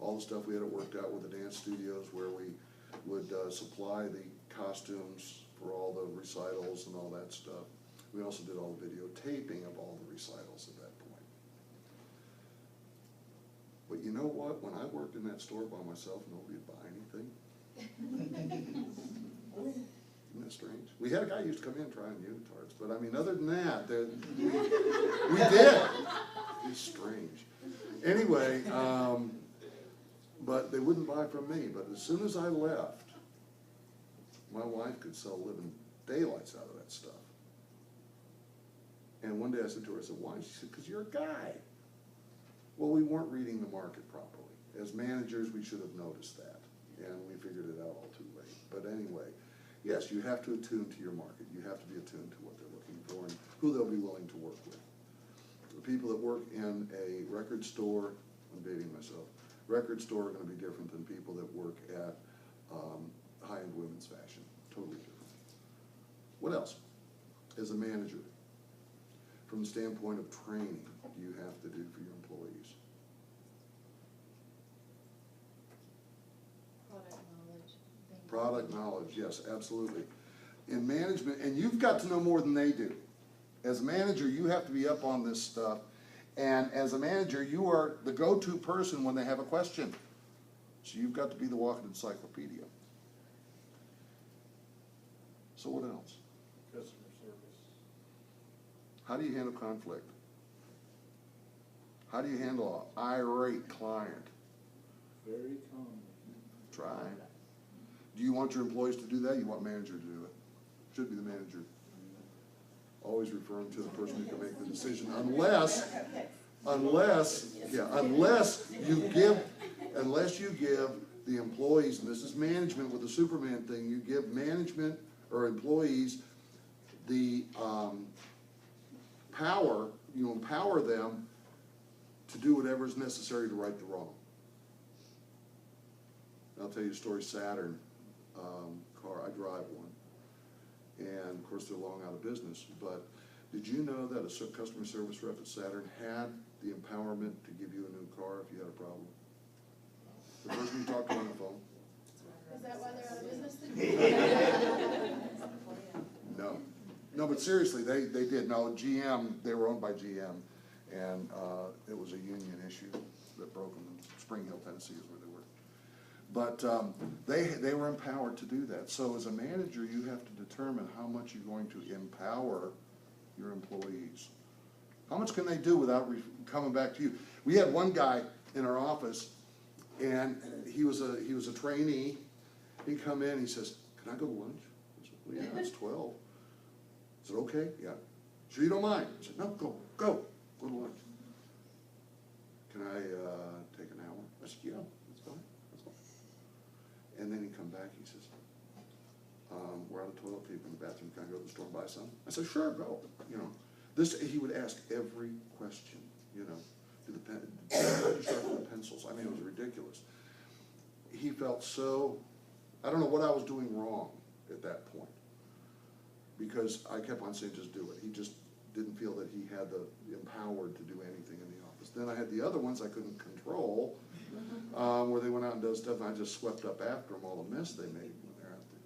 all the stuff we had it worked out with the dance studios, where we would supply the costumes for all the recitals and all that stuff. We also did all the videotaping of all the recitals at that point. But you know what? When I worked in that store by myself, nobody would buy anything. Isn't that strange? We had a guy who used to come in trying unitards, but I mean, other than that, we did. It's strange. Anyway, but they wouldn't buy from me. But as soon as I left, my wife could sell living daylights out of that stuff. And one day I said to her, I said, why? She said, because you're a guy. Well, we weren't reading the market properly. As managers, we should have noticed that, and we figured it out all too late. But anyway, yes, you have to attune to your market. You have to be attuned to what they're looking for and who they'll be willing to work with. The people that work in a record store, I'm dating myself, record store are going to be different than people that work at high-end women's fashion. Totally different. What else? As a manager, from the standpoint of training, do you have to do for your employees? Product knowledge, yes, absolutely. In management, and you've got to know more than they do. As a manager, you have to be up on this stuff, and as a manager, you are the go-to person when they have a question. So you've got to be the walking encyclopedia. So what else? Customer service. How do you handle conflict? How do you handle an irate client? Very common. Try. Do you want your employees to do that? You want manager to do it? Should be the manager. Always referring to the person who can make the decision, unless you give the employees, and this is management with the Superman thing, you give management or employees the power, you empower them to do whatever is necessary to right the wrong. I'll tell you a story. Saturn car, I drive one, and of course they're long out of business, but did you know that a customer service rep at Saturn had the empowerment to give you a new car if you had a problem? The person you talked to on the phone? Is that why they're out of business? No, but seriously, they did. No, GM, they were owned by GM, and it was a union issue that broke them. Spring Hill, Tennessee is where they were. But they were empowered to do that. So as a manager, you have to determine how much you're going to empower your employees. How much can they do without coming back to you? We had one guy in our office, and he was a trainee. He'd come in, he says, "Can I go to lunch?" I said, "Well, yeah, it's 12. I said, "Okay, yeah. Sure you don't mind?" I said, "No, go to lunch." "Can I take an hour?" I said, "Yeah, that's fine. And then he come back, he says, we're out of toilet paper in the bathroom, can I go to the store and buy some? I said, sure, go, you know. He would ask every question, you know. How do you sharpen the pencils? I mean, it was ridiculous. He felt so, I don't know what I was doing wrong at that point, because I kept on saying, just do it. He just didn't feel that he had the empowered to do anything in the office. Then I had the other ones I couldn't control, where they went out and did stuff, and I just swept up after them, all the mess they made when they're out there.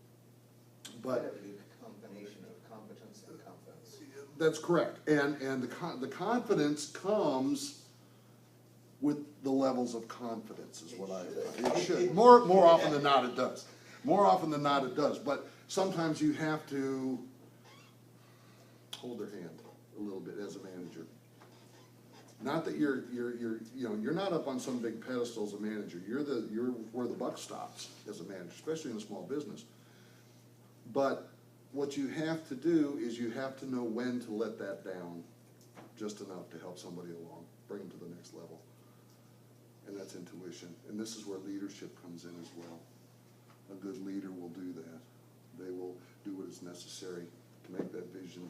But That would be a combination of competence and confidence. that's correct, and the confidence comes with the levels of confidence is what it should. More often than not it does. More often than not it does, but sometimes you have to hold their hand a little bit as a manager. Not that you're not up on some big pedestal as a manager. You're where the buck stops as a manager, especially in a small business. But what you have to do is you have to know when to let that down just enough to help somebody along, bring them to the next level. And that's intuition. And this is where leadership comes in as well. A good leader will do that. They will do what is necessary to make that vision,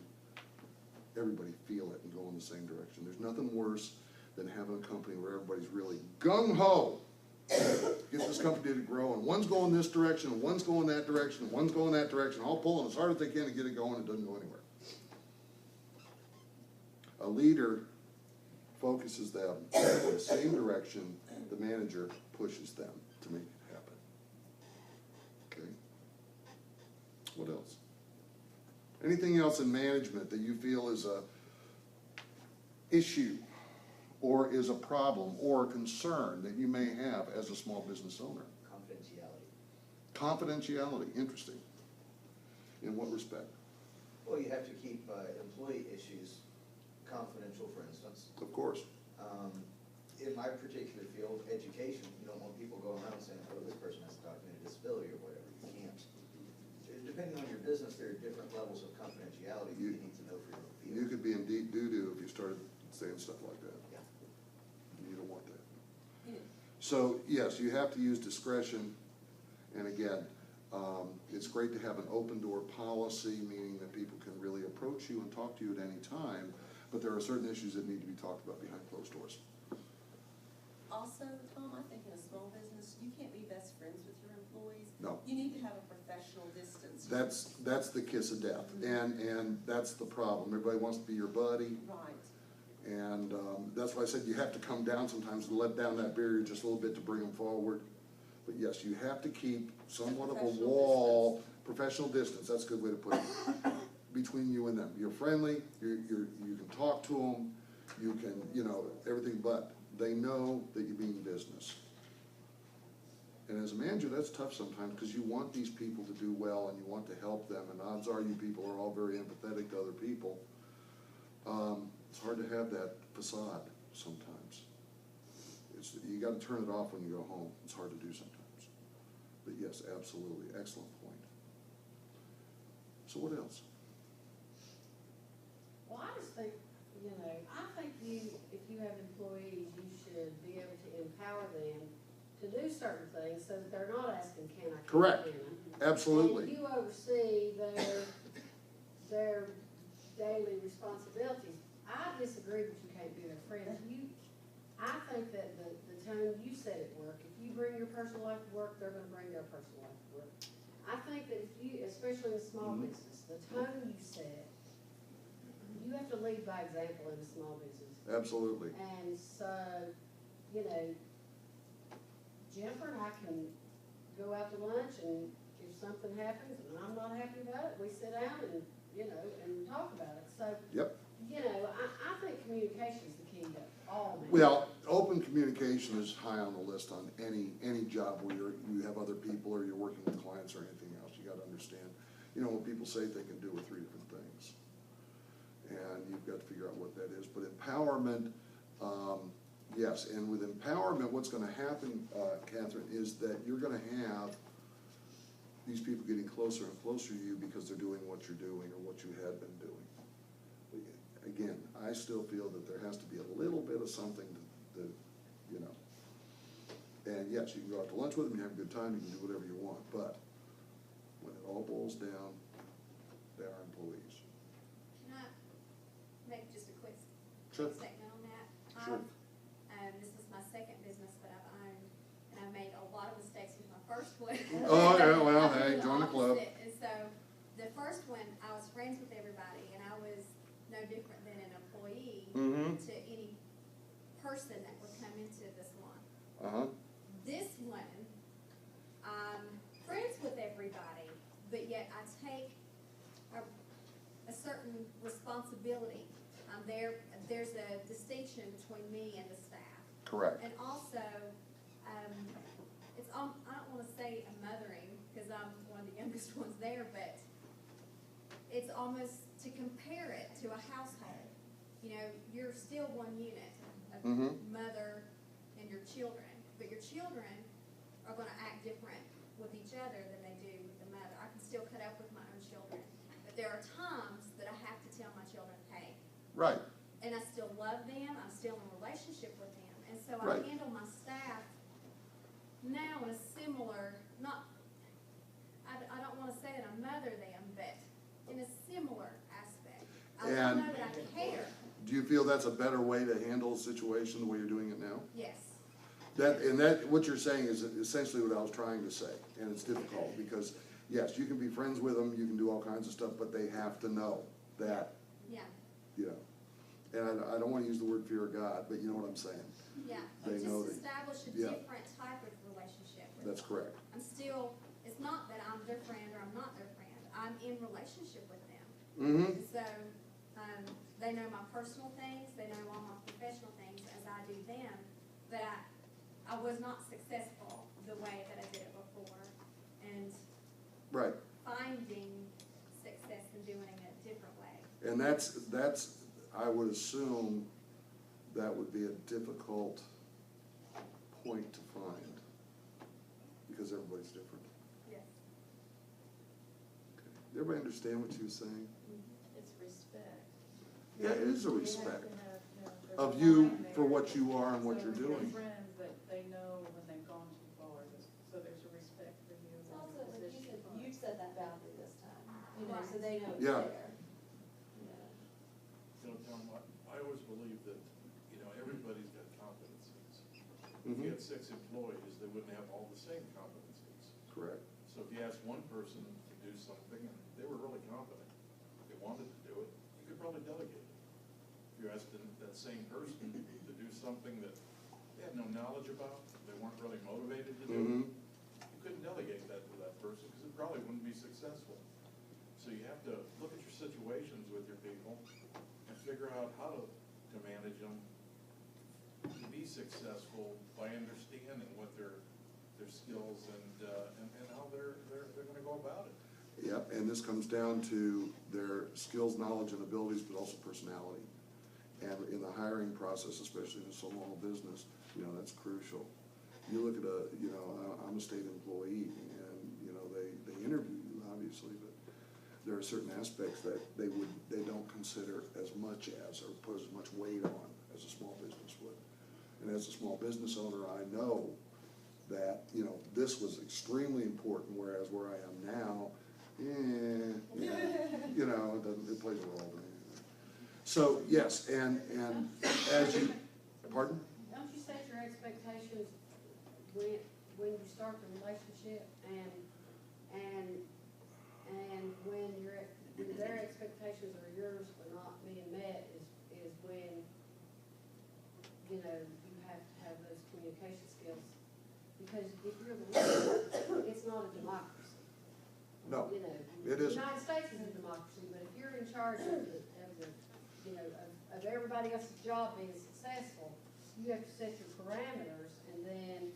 everybody feel it and go in the same direction. There's nothing worse than having a company where everybody's really gung-ho. Get this company to grow, and one's going this direction, and one's going that direction, and one's going that direction, all pulling as hard as they can to get it going, and it doesn't go anywhere. A leader focuses them in the same direction, the manager pushes them to make it happen. Okay? What else? Anything else in management that you feel is a issue or is a problem or a concern that you may have as a small business owner? Confidentiality. Confidentiality, interesting. In what respect? Well, you have to keep employee issues confidential, for instance. Of course. In my particular field, education, you don't want people going around saying, oh, this person has a documented disability or whatever. You can't. Depending on your business, there are different levels of confidentiality you need to know for your field. You could be in deep doo-doo if you started saying stuff like that. Yeah. You don't want that. So, yes, you have to use discretion, and again, it's great to have an open door policy, meaning that people can really approach you and talk to you at any time, but there are certain issues that need to be talked about behind closed doors. Also, Tom, I think in a small business, you can't be best friends with your employees. No. You need to have a professional distance. That's the kiss of death, and that's the problem. Everybody wants to be your buddy. Right. And that's why I said you have to come down sometimes and let down that barrier just a little bit to bring them forward. But yes, you have to keep somewhat of a wall, professional distance, that's a good way to put it, between you and them. You're friendly, you can talk to them, you can, everything, but they know that you mean business. And as a manager, that's tough sometimes because you want these people to do well and you want to help them, and odds are you people are all very empathetic to other people. It's hard to have that facade sometimes. You got to turn it off when you go home. It's hard to do sometimes. But yes, absolutely, excellent point. So what else? Well, I just think, I think if you have employees, you should be able to empower them to do certain things so that they're not asking, can I? Correct. Can I? Absolutely. And you oversee their daily responsibilities. I disagree that you can't be their friend. I think that the tone you set at work, if you bring your personal life to work, they're gonna bring their personal life to work. I think that if you, especially in a small business, the tone you set, you have to lead by example in a small business. Absolutely. And so, Jennifer and I can go out to lunch, and if something happens and I'm not happy about it, we sit down and, and talk about it. So, Yep. I think communication is the key to all management. Well, open communication is high on the list on any job where you have other people or you're working with clients or anything else. You got to understand, what people say they can do are three different things, and you've got to figure out what that is. But empowerment, yes, and with empowerment, what's going to happen, Catherine, is that you're going to have these people getting closer and closer to you because they're doing what you're doing or what you had been doing. Again, I still feel that there has to be a little bit of something to And yes, you can go out to lunch with them, you have a good time, you can do whatever you want, but when it all boils down, they are employees. Can I make just a quick Sure. statement on that? Sure. This is my second business that I've owned, and I made a lot of mistakes with my first one. Oh, yeah, well, I hey, did join the club. opposite. And so, the first one, I was friends with everybody, and I was no different than an employee Mm-hmm. to any person that would come into the salon. Uh-huh, This one, I'm friends with everybody, but yet I take a certain responsibility. There's a distinction between me and the staff. correct. And also, I don't wanna say a mothering, cause I'm one of the youngest ones there, but it's almost to compare it to a household. You know, you're still one unit of Mhm. mother and your children, but your children are gonna act different with each other than they do with the mother. I can still cut up with my own children, but there are times that I have to tell my children, hey, Right, and I still love them, I'm still in a relationship with them, and so I Right. handle my staff now in a similar, I don't wanna say that I mother them, but in a similar aspect. I And- know that I care, do you feel that's a better way to handle a situation the way you're doing it now? yes. What you're saying is essentially what I was trying to say, and it's difficult, because, yes, you can be friends with them, you can do all kinds of stuff, but they have to know that, Yeah, you know. And I don't wanna use the word fear of God, but you know what I'm saying, yeah, They know just that- establish a yeah. different type of relationship with that's them. correct. I'm still, it's not that I'm their friend or I'm not their friend, I'm in relationship with them. Mm-hmm, And so, they know my personal things, they know all my professional things as I do them, but I was not successful the way that I did it before, and right. finding success in doing it a different way. And that's, I would assume that would be a difficult point to find, because everybody's different. Yes. Okay. Everybody understand what you were saying? It's respect. Yeah, it is a You have respect to have, there's of a you line for there. what you are and what So you're when you're doing. friends, that they know when they've gone too far, so there's a respect for you It's and also, your like you position. said, you've set that boundary this time, you know, so they know it's Yeah. there. You know. You know, Tom, I always believe that, you know, everybody's got competencies. If Mhm. you had 6 employees, they wouldn't have all the same competencies. Correct. So if you asked one person to do something and they were really competent, they wanted to do it, you could probably delegate it. If you asked that same person to do something that they had no knowledge about, they weren't really motivated to do, Mm-hmm, you couldn't delegate that to that person because it probably wouldn't be successful. So you have to look at your situations with your people and figure out how to manage them to be successful by understanding what their skills and how they're gonna go about it. yep, and this comes down to their skills, knowledge, and abilities, but also personality. And in the hiring process, especially in a small business, you know, that's crucial. You look at I'm a state employee, and, you know, they interview you, obviously, but there are certain aspects that they don't consider as much as, or put as much weight on as a small business would. And as a small business owner, I know that, you know, this was extremely important, whereas where I am now, you know, it plays a role to me. So, yes, and as you, pardon? Don't you set your expectations when you start the relationship and when their expectations or yours are not being met is when, you know, you have to have those communication skills. Because if you're the leader, it's not a democracy. No, You know, it the isn't. United States is a democracy, but if you're in charge of everybody else's job being successful, you have to set your parameters and then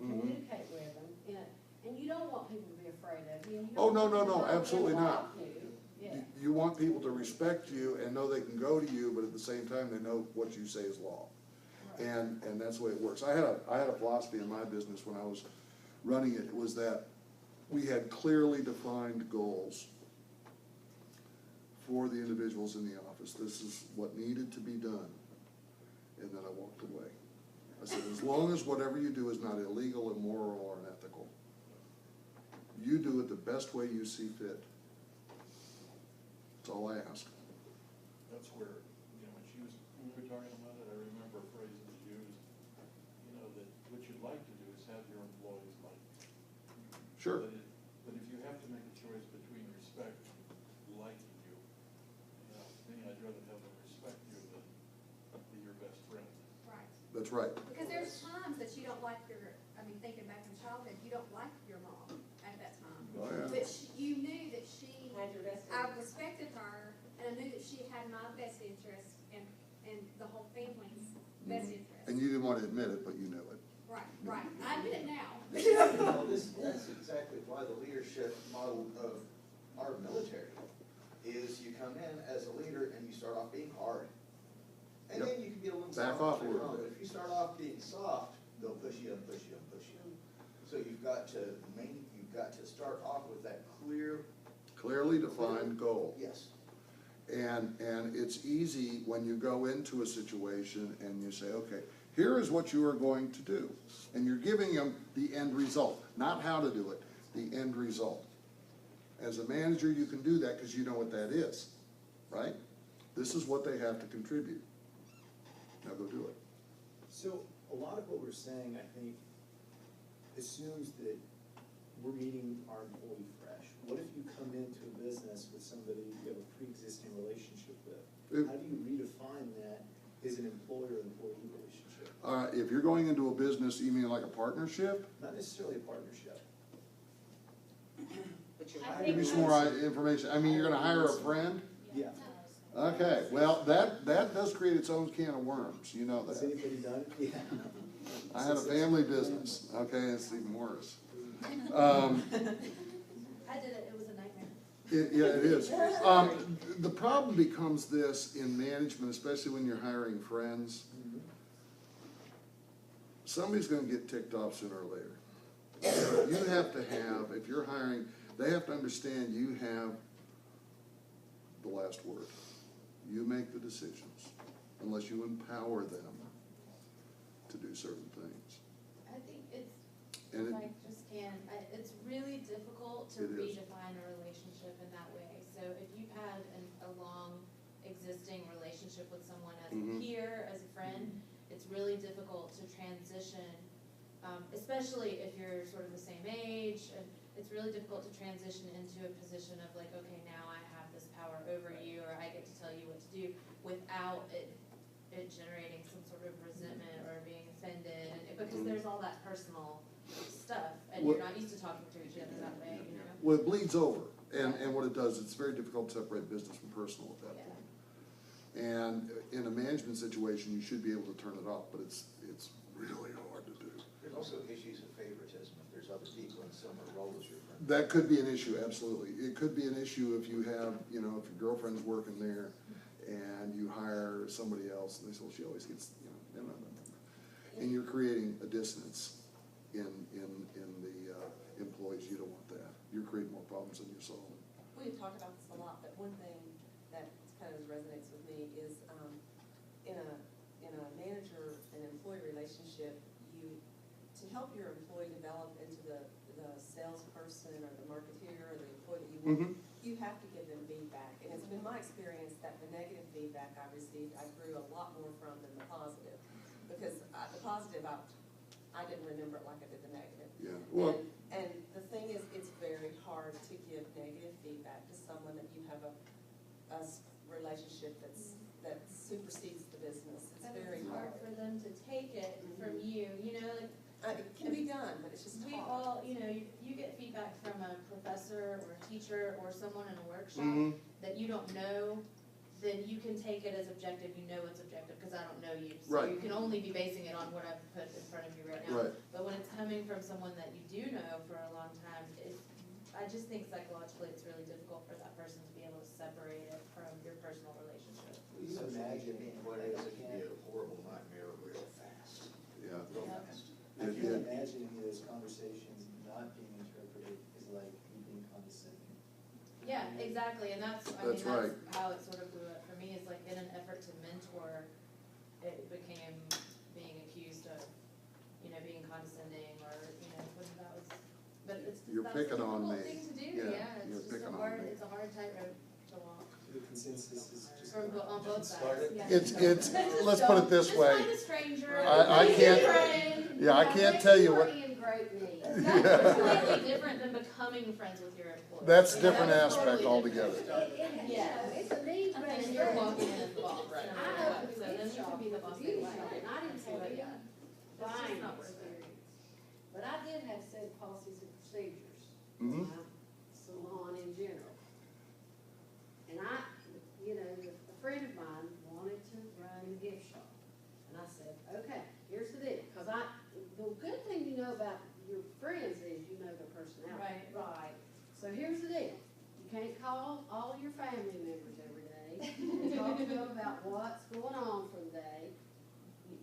Mhm. communicate with them. And you don't want people to be afraid of you. And you Oh, don't no, want no, people no, to absolutely not. block you. Yeah. You want people to respect you and know they can go to you, but at the same time, they know what you say is law. Right. And that's the way it works. I had a philosophy in my business when I was running it, was that we had clearly defined goals for the individuals in the office. This is what needed to be done. And then I walked away. I said, as long as whatever you do is not illegal, immoral, or unethical, you do it the best way you see fit. That's all I ask. That's where, you know, when we were talking about it, I remember a phrase that was used, you know, that what you'd like to do is have your employees like you. Sure. But if you have to make a choice between respect and liking you, you know, to me, I'd rather have them respect you than be your best friend. Right. That's right. Because there's times that you don't like thinking back in childhood, you don't like your mom at that time. Oh, yeah. But you knew that she, Had your best I interest. respected her, and I knew that she had my best interest and the whole family's best interest. And you didn't want to admit it, but you knew it. Right, right. I admit it now. Well, that's exactly why the leadership model of our military is you come in as a leader and you start off being hard. And Yep. then you can be a little Back soft off a later little on, bit. but if you start off being soft, they'll push you and push you and push you. So you've got to start off with that clear, Clearly defined goal. yes. And it's easy when you go into a situation and you say, okay, here is what you are going to do. And you're giving them the end result, not how to do it, the end result. As a manager, you can do that because you know what that is, right? This is what they have to contribute. Now go do it. So a lot of what we're saying, I think, assumes that we're meeting our employee fresh. What if you come into a business with somebody you have a pre-existing relationship with? How do you redefine that as an employer-employee relationship? If you're going into a business, you mean like a partnership? Not necessarily a partnership. But you're I Give me some more information. I mean, you're gonna hire a friend? Yeah. Okay, well, that does create its own can of worms, you know Has that. anybody done it? Yeah. I had a family business, okay, it's even worse. I did it, it was a nightmare. Yeah, it is. The problem becomes this in management, especially when you're hiring friends. Somebody's gonna get ticked off sooner or later. You have to have, if you're hiring, they have to understand you have the last word. You make the decisions, unless you empower them to do certain things. I think it's, And if I just can, it's really difficult to It is. redefine a relationship in that way. So if you've had a long existing relationship with someone as a Mhm. peer, as a friend, it's really difficult to transition, especially if you're sort of the same age, and it's really difficult to transition into a position of like, okay, now I have this power over you, or I get to tell you what to do, without it generating some sort of resentment or being offended, and because there's all that personal stuff, and you're not used to talking to each other that way, you know? well, it bleeds over, and what it does, it's very difficult to separate business from personal at that Yeah. point. And in a management situation, you should be able to turn it off, but it's really hard to do. There's also issues of favoritism, if there's other people in similar roles as your friend. That could be an issue, absolutely. It could be an issue if you have, if your girlfriend's working there and you hire somebody else, and they say, well, she always gets, no. And you're creating a dissonance in the employees. You don't want that. You're creating more problems than you're solving. We talk about this a lot, but one thing that kind of resonates with me is, in a manager and employee relationship, to help your employee develop into the salesperson or the marketeer or the employee that you want, you have to give them feedback. And it's been my experience that the negative feedback I received, I grew a lot more from than the positive. Because the positive, I didn't remember it like I did the negative. Yeah, well, And the thing is, it's very hard to give negative feedback to someone that you have a relationship that supersedes the business. It's very It's hard for them to take it from you, like, It can be done, but it's just we hard. all, you get feedback from a professor or a teacher or someone in a workshop Mhm. that you don't know, then you can take it as objective, you know it's objective, because I don't know you. So Right. you can only be basing it on what I've put in front of you right now. Right. But when it's coming from someone that you do know for a long time, I just think psychologically it's really difficult for that person to be able to separate it from your personal relationship. You Just imagine what it is, it can be a horrible nightmare real fast. yeah. Real Yeah. fast. I It- can't it- imagine those conversations not being interpreted as like you being condescending. Yeah, exactly, and that's That's right. how it sort of blew up for me, is like in an effort to mentor, it became being accused of you know, being condescending or, you know, whether that was, but it's, You're that's picking a on difficult me. thing to do, Yeah, yeah, you're it's just picking a on hard, me. it's a hard tightrope to walk, The consensus is just. on both sides. Start it. It's, let's put it this Just way. find a stranger. I be can't- a friend. Yeah, I can't tell you what, in great need. That's completely different than becoming friends with your employees. that's a You know, different it's aspect totally different. altogether. Yeah, it's a need, And but then you're walking in as the boss, I no opened matter what, a so then gift you shop could be the with a boss beauty anyway. shop, and I didn't have any It's buying just not worth it. experience. But I did have set policies and procedures for Mhm. my salon in general. And I, you know, a friend of mine wanted to run a gift shop. And I said, okay, here's the deal, cause the good thing you know about your friends is you know their personality. Right. So here's the deal, you can't call all your family members every day and talk to them about what's going on for the day.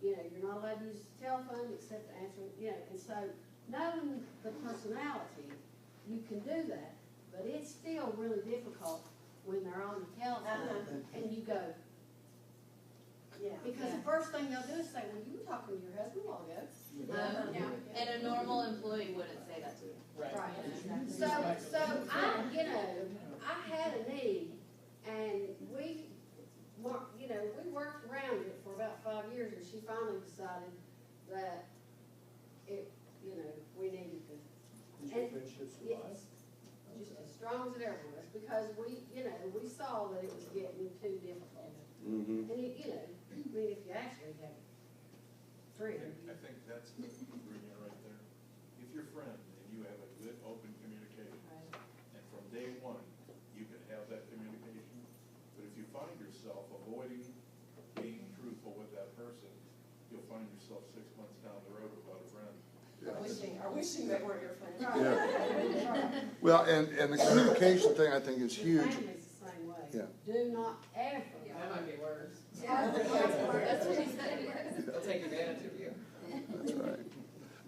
You know, you're not allowed to use the telephone except to answer, you know, and so knowing the personality, you can do that, but it's still really difficult when they're on the telephone and you go, because the first thing they'll do is say, well, you were talking to your husband a while ago. And a normal employee wouldn't say that to you. Right. You know, So I, you know, I had a need, and we worked around it for about 5 years, and she finally decided that it, you know, we needed to, Did your friendship survive? just as strong as it ever was, because we, you know, we saw that it was getting too difficult. Mm-hmm. And it, you know, I mean, if you actually have friends. I think that's the ingredient right there. If you're friend and you have a good, open communication, and from day one, you can have that communication, but if you find yourself avoiding being truthful with that person, you'll find yourself 6 months down the road without a friend. Are wishing they were your friend. Yeah. Well, and the communication thing I think is huge. Family's the same way. Yeah. Do not ever. That might be worse. That's what he said. They'll take advantage of you. That's right.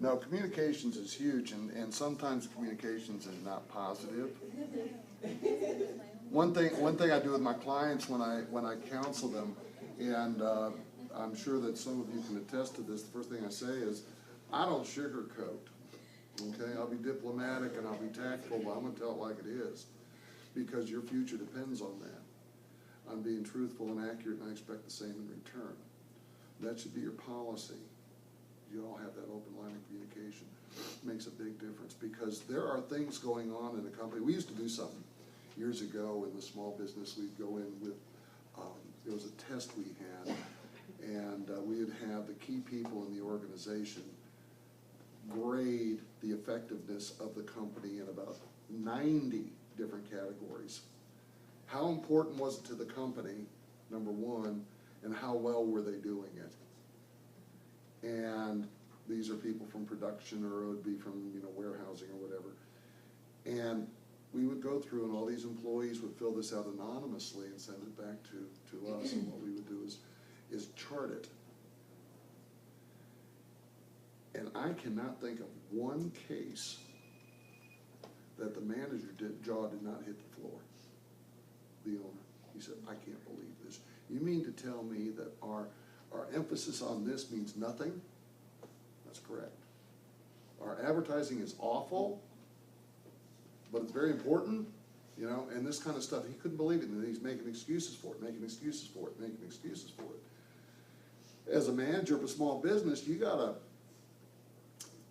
No, communications is huge, and sometimes communications is not positive. One thing I do with my clients when I counsel them, and I'm sure that some of you can attest to this, the first thing I say is, I don't sugarcoat. Okay, I'll be diplomatic and I'll be tactful, but I'm gonna tell it like it is, because your future depends on that. I'm being truthful and accurate, and I expect the same in return. That should be your policy. You all have that open line of communication. It makes a big difference, because there are things going on in the company. We used to do something years ago in the small business. We'd go in with, it was a test we had, and we'd have the key people in the organization grade the effectiveness of the company in about 90 different categories. How important was it to the company, number one, and how well were they doing it? And these are people from production, or it would be from, you know, warehousing or whatever. And we would go through, and all these employees would fill this out anonymously and send it back to us, and what we would do is chart it. And I cannot think of one case that the manager jaw did not hit the floor. The owner, he said, I can't believe this. You mean to tell me that our emphasis on this means nothing? That's correct. Our advertising is awful, but it's very important, you know, and this kind of stuff. He couldn't believe it, and he's making excuses for it, making excuses for it, making excuses for it. As a manager of a small business, you gotta,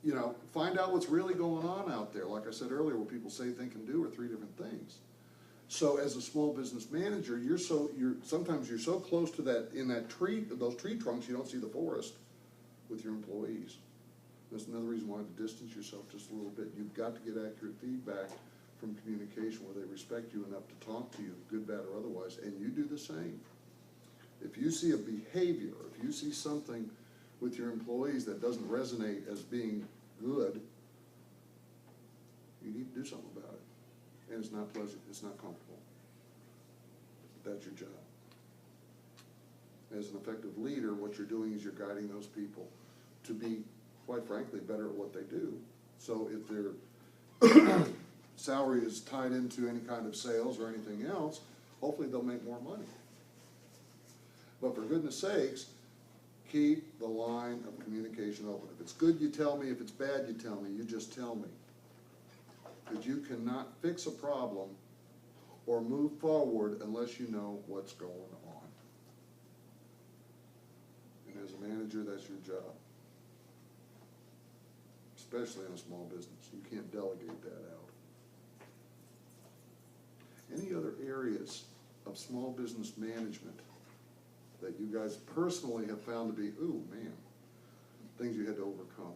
you know, find out what's really going on out there. Like I said earlier, what people say, think, and do are three different things. So as a small business manager, sometimes you're so close to that, in that tree, those tree trunks, you don't see the forest with your employees. That's another reason why to distance yourself just a little bit. You've got to get accurate feedback from communication where they respect you enough to talk to you, good, bad, or otherwise, and you do the same. If you see a behavior, if you see something with your employees that doesn't resonate as being good, you need to do something about it. And it's not pleasant, it's not comfortable. But that's your job. As an effective leader, what you're doing is you're guiding those people to be, quite frankly, better at what they do. So if their salary is tied into any kind of sales or anything else, hopefully they'll make more money. But for goodness sakes, keep the line of communication open. If it's good, you tell me. If it's bad, you tell me. You just tell me. Because you cannot fix a problem or move forward unless you know what's going on. And as a manager, that's your job. Especially in a small business. You can't delegate that out. Any other areas of small business management that you guys personally have found to be, ooh, man, things you had to overcome?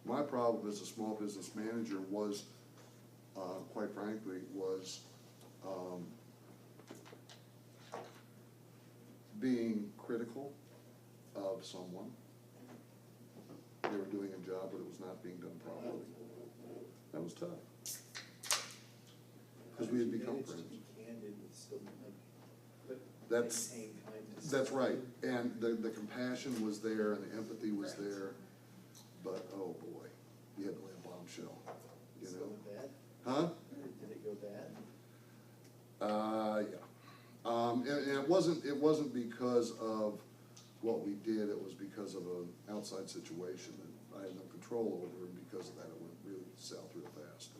My problem as a small business manager was, quite frankly, was being critical of someone. They were doing a job, but it was not being done properly. That was tough. Because we had become Managed to friends. be candid with still, but That's, maintain kindness. that's right. And the compassion was there and the empathy was there. But, oh boy, you had to lay a bombshell, you Still know? bad? Huh? Did it go bad? Yeah. And it wasn't because of what we did, it was because of an outside situation that I had no control over, and because of that, it went really south real fast.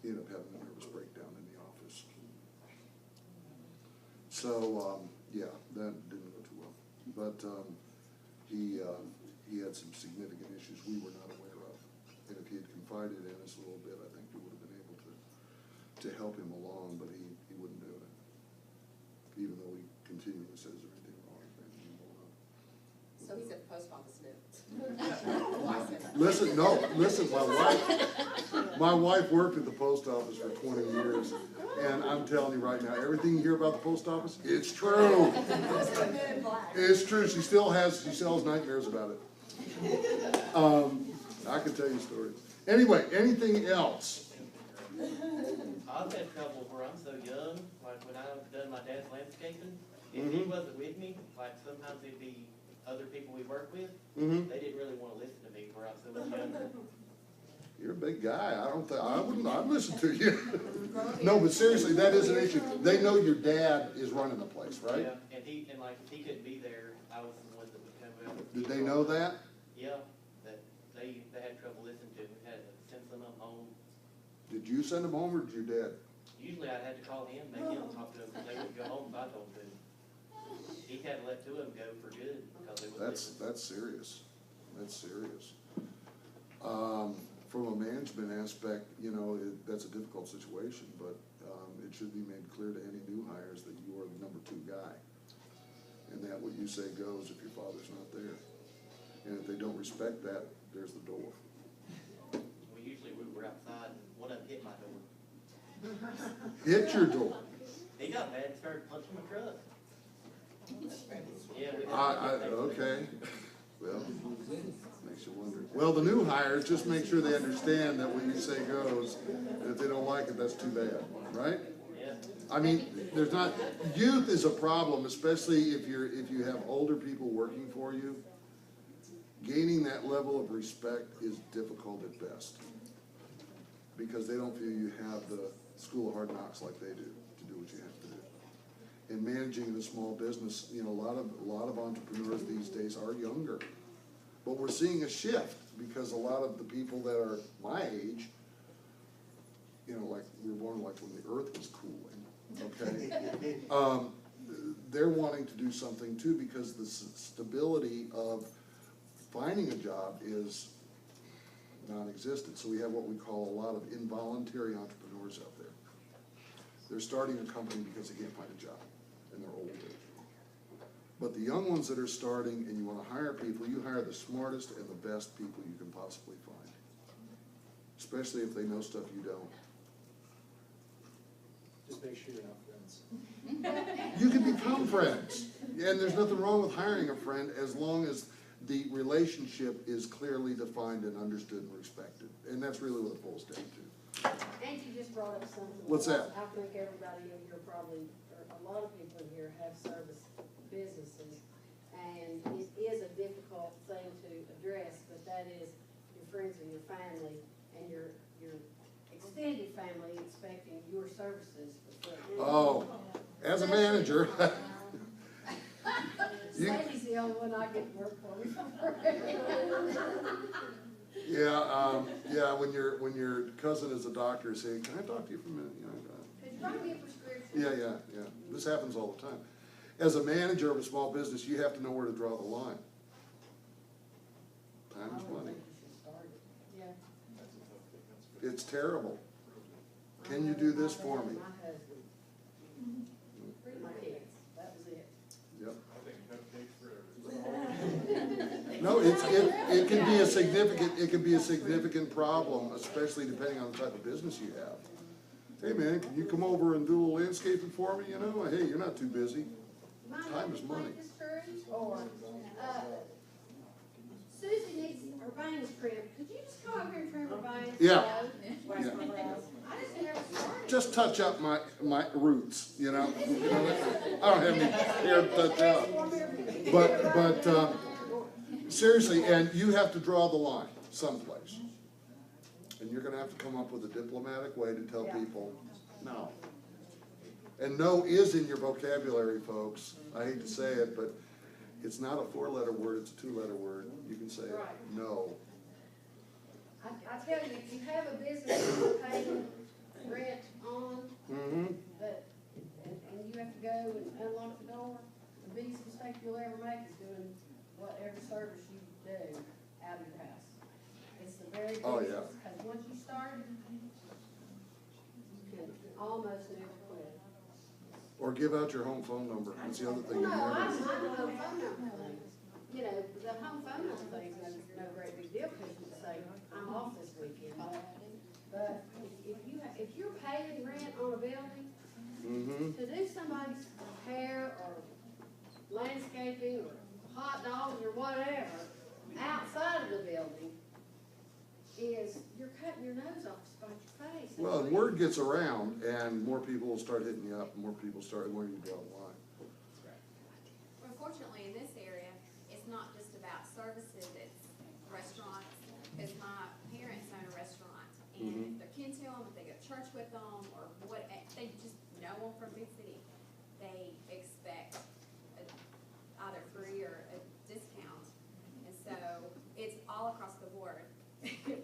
Ended up having a nervous breakdown in the office. So, yeah, that didn't go too well. But, he had some significant issues we were not aware of. And if he had confided in us a little bit, I think we would have been able to help him along, but he wouldn't do it. Even though he continually says, is there anything wrong? So he said post office notes. Listen, my wife worked at the post office for 20 years, and I'm telling you right now, everything you hear about the post office, it's true. It's true, she still has nightmares about it. I can tell you stories. Anyway, anything else? I've had trouble where I'm so young, like when I've done my dad's landscaping, if he wasn't with me, like sometimes it'd be other people we work with, they didn't really wanna listen to me where I was so much younger. You're a big guy, I'd listen to you. No, but seriously, that is an issue. They know your dad is running the place, right? Yeah, and like, if he couldn't be there, I was the one that would come out. Did they know that? Yeah, that they had trouble listening to me, had to send some of them home. Did you send them home, or did your dad? Usually I'd have to call him, make him talk to them, because they wouldn't go home if I told them to. He had to let two of them go for good, because they wouldn't listen. That's serious. That's serious. From a management aspect, that's a difficult situation, but it should be made clear to any new hires that you are the number 2 guy. And that what you say goes if your father's not there. And if they don't respect that, there's the door. We were outside, and one of them hit my door. Hit your door. He got mad and started punching my truck. Yeah, Okay, well, makes you wonder. Well, the new hires, just make sure they understand that what you say goes, and if they don't like it, that's too bad, right? Yeah. I mean, youth is a problem, especially if you have older people working for you. Gaining that level of respect is difficult at best, because they don't feel you have the school of hard knocks like they do to do what you have to do. And managing the small business, a lot of entrepreneurs these days are younger. But we're seeing a shift, because a lot of the people that are my age, like we were born like when the earth was cooling, okay? They're wanting to do something too, because the stability of finding a job is non-existent. So we have what we call a lot of involuntary entrepreneurs out there. They're starting a company because they can't find a job, and they're older. But the young ones that are starting, and you want to hire people, you hire the smartest and the best people you can possibly find. Especially if they know stuff you don't. Just make sure you're not friends. You can become friends. And there's nothing wrong with hiring a friend as long as the relationship is clearly defined and understood and respected. And that's really what it boils down to. And you just brought up something. What's that? I think everybody in here probably, or a lot of people in here have service businesses. And it is a difficult thing to address, but that is your friends and your family and your extended family expecting your services for free. Oh, as a manager, you, Sandy's the only one I get to work for me for free. yeah, when your cousin is a doctor, saying, "Can I talk to you for a minute?" You know, Could you write me a prescription? yeah. This happens all the time. As a manager of a small business, you have to know where to draw the line. Time is money. Yeah. That's a tough thing, that's good. It's terrible. Can you do this for me? My husband. My kids, that was it. Yep. I think cupcakes for everyone. No, it can be a significant problem, especially depending on the type of business you have. Hey man, can you come over and do a little landscaping for me, you know? Hey, you're not too busy. Time is money. Or, Susie needs her veins trimmed, could you just come over here and trim her veins? Yeah. No? I just never started. Just touch up my roots, you know? I don't have any hair to touch up. But seriously, and you have to draw the line someplace. And you're gonna have to come up with a diplomatic way to tell people, no. And no is in your vocabulary, folks. I hate to say it, but it's not a 4-letter word, it's a 2-letter word. You can say Right. no. I tell you, if you have a business that you're paying rent on, Mm-hmm. and you have to go and unlock the door, the biggest mistake you'll ever make is doing whatever service you do out of your house. It's the very biggest, Oh, yeah. because once you start, you can almost never quit. Or give out your home phone number. That's the other thing. Well, you no, never- I'm the home phone number thing. You know, the home phone number thing's no great big deal, because you say, I'm off this weekend. But if you're paying rent on a building, Mm-hmm. to do somebody's hair or landscaping or hot dogs or whatever outside of the building is, you're cutting your nose off to spite your face. Well, and word gets around, and more people will start hitting you up, and more people start wanting to go online. Unfortunately, in this area, it's not just about services, it's restaurants, because my parents own a restaurant, and if their kids tell them, if they go to church with them, or what, they just know them from big city, they expect either free or a discount, and so it's all across the board,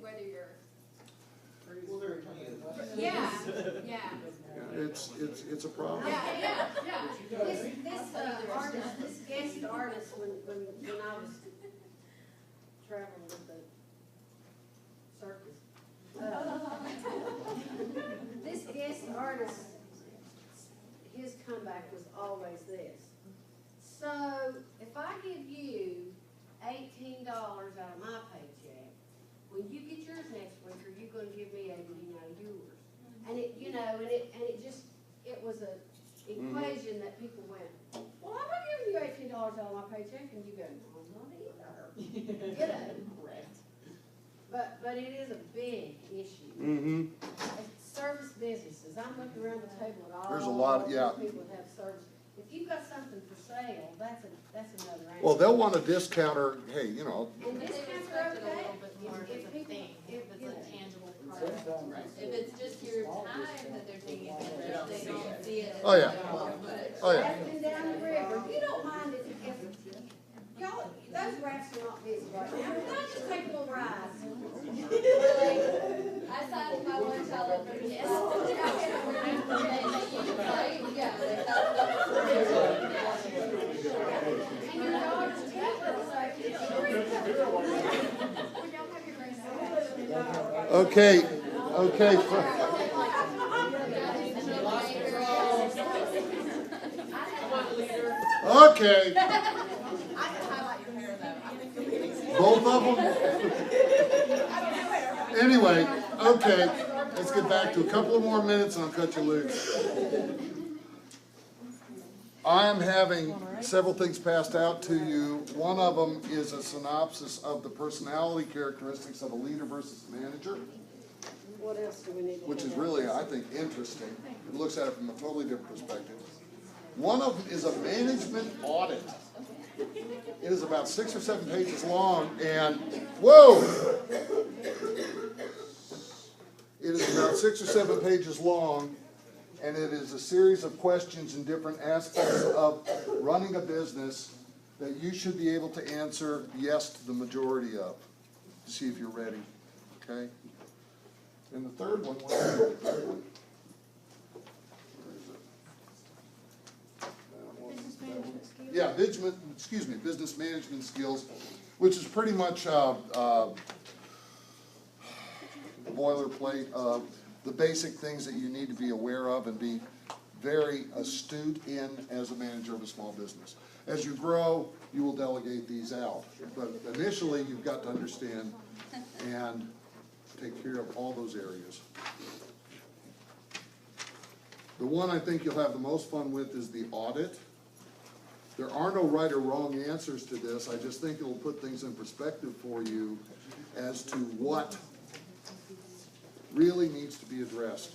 whether you're, Well, there are plenty of. yeah. It's a problem. Yeah. This guest artist, when I was traveling with the circus, this guest artist, his comeback was always this. So, if I give you $18 out of my paycheck, when you get yours next week, are you gonna give me yours? And it was a equation that people went, well, I'm not giving you $18 out of my paycheck, and you go, no, I'm not either. You know. But it is a big issue. Mm-hmm. Service businesses, I'm looking around the table at all. There's a lot, yeah. those people that have service. If you've got something for sale, that's another answer. Well, they'll want a discount, or, hey, you know, And They discounts expect are it a okay. little bit more If as a people- thing, if, that's you a know, tangible product. If it's just your time that they're taking advantage of, they don't see it as Oh, yeah. but oh yeah. That's been down the river. You don't mind if y'all, those rafts are not busy right now. Why don't you take a little ride? I signed my one child over to yes. And your daughter's temperance, Okay. Okay. Both of them? Anyway, okay, let's get back to a couple of more minutes and I'll cut you loose. I am having several things passed out to you. One of them is a synopsis of the personality characteristics of a leader versus a manager, What else do we need to? which is really, I think, interesting. It looks at it from a totally different perspective. One of them is a management audit. It is about 6 or 7 pages long, and whoa! It is about 6 or 7 pages long, and it is a series of questions in different aspects of running a business that you should be able to answer yes to the majority of, to see if you're ready, okay? And the third one, what is the third one? Where is it? That one, Business that one. management skills. Yeah, business management skills, which is pretty much, boilerplate of the basic things that you need to be aware of and be very astute in as a manager of a small business. As you grow, you will delegate these out, but initially, you've got to understand and take care of all those areas. The one I think you'll have the most fun with is the audit. There are no right or wrong answers to this, I just think it'll put things in perspective for you as to what really needs to be addressed.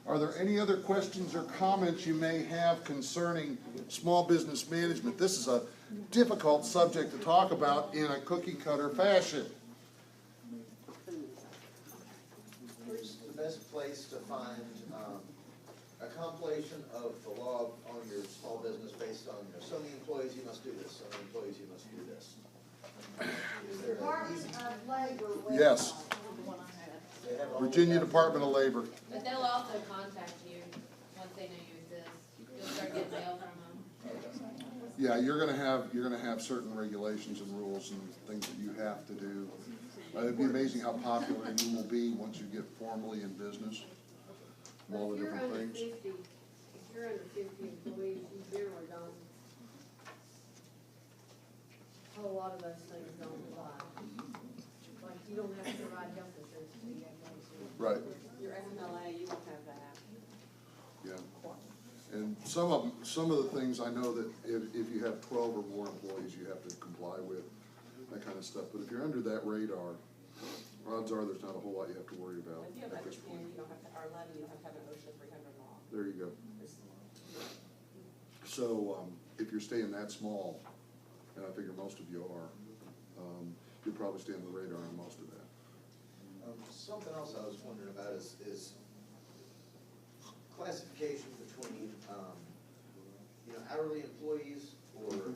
Are there any other questions or comments you may have concerning small business management? This is a difficult subject to talk about in a cookie cutter fashion. Where's the best place to find a compilation of the law on your small business based on, so many employees, you must do this, so many employees, you must do this? Is there an Department easy? of Labor. Yes. They have all Virginia that? Department of Labor. But they'll also contact you once they know you exist. You'll start getting mail from them. Yeah, you're gonna have certain regulations and rules and things that you have to do. It'd be amazing how popular you will be once you get formally in business. But All the if you're different under things. 50, if you're under 50 employees, you generally don't, a whole lot of those things don't apply. Like, you don't have to provide health insurance to you have to. Right, Your FMLA, you won't have that. yeah. And some of the things I know that if you have 12 or more employees, you have to comply with, that kind of stuff. But if you're under that radar, odds are there's not a whole lot you have to worry about If you have at under this 10, point. you don't have to, or 11, you don't have to have an OSHA 300 law. There you go. There's- So, if you're staying that small, and I figure most of you are, you'll probably stay on the radar on most of that. Something else I was wondering about is classification between, hourly employees or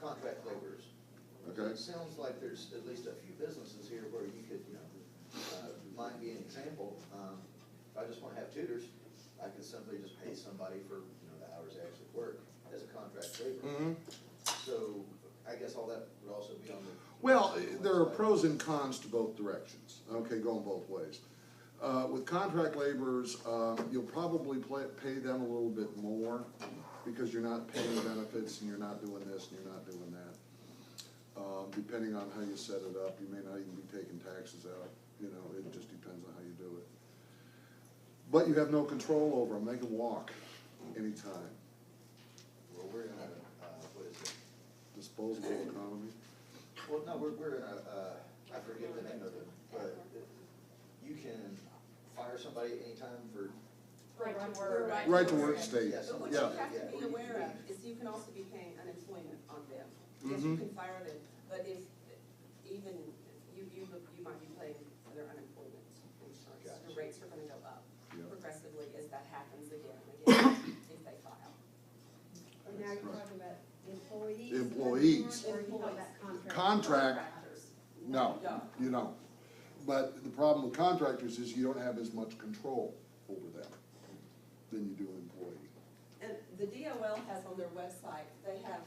contract laborers. Okay. It sounds like there's at least a few businesses here where you could, mine be an example. If I just wanna have tutors, I could simply just pay somebody for, the hours they actually work as a contract laborer. So I guess all that would also be on the. Well, there are pros and cons to both directions, okay, going both ways. With contract laborers, you'll probably pay them a little bit more because you're not paying benefits and you're not doing this and you're not doing that. Depending on how you set it up, you may not even be taking taxes out, it just depends on how you do it. But you have no control over them, they can walk anytime. Well, we're in a, what is it? Disposable economy. Well, no, we're in a, I forget the name of it, but you can fire somebody anytime for. Right to work. Right to work state, Yes. But what yeah. you have to be aware of is you can also be paying unemployment on them. Yes, you can fire them, but if, even, you might be paying for their unemployment insurance. Gotcha. Your rates are gonna go up Yeah. progressively as that happens again and again, if they file. And now you're talking about employees? Employees. Or you talking about contractors? Contract, Contractors. no, No. you don't. But the problem with contractors is you don't have as much control over them than you do an employee. And the DOL has on their website, they have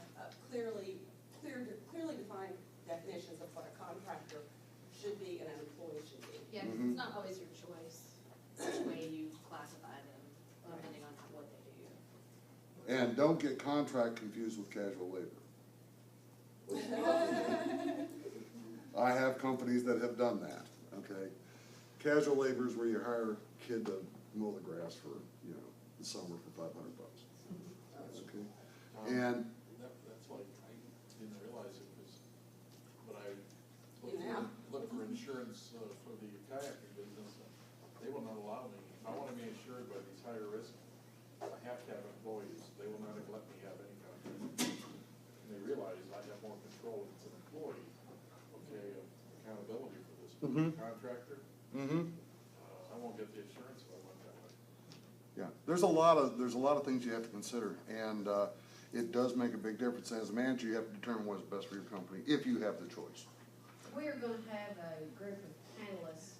clearly defined definitions of what a contractor should be and an employee should be. Yeah, 'cause it's not always your choice, which way you classify them, depending on what they do. And don't get contract confused with casual labor. I have companies that have done that, okay? Casual labor is where you hire a kid to mow the grass for, the summer for $500. Okay? And, That's like, I didn't realize it was, when I Yeah. looked for insurance for the kayaking business, they will not allow me. If I wanna be insured by these higher risk, I have to have employees. They will not let me have any contract. And they realize I have more control as an employee, okay, of accountability for this. But a contractor, Mm-hmm. I won't get the insurance if I went that way. Yeah, there's a lot of things you have to consider, and it does make a big difference. As a manager, you have to determine what's best for your company, if you have the choice. We're gonna have a group of panelists,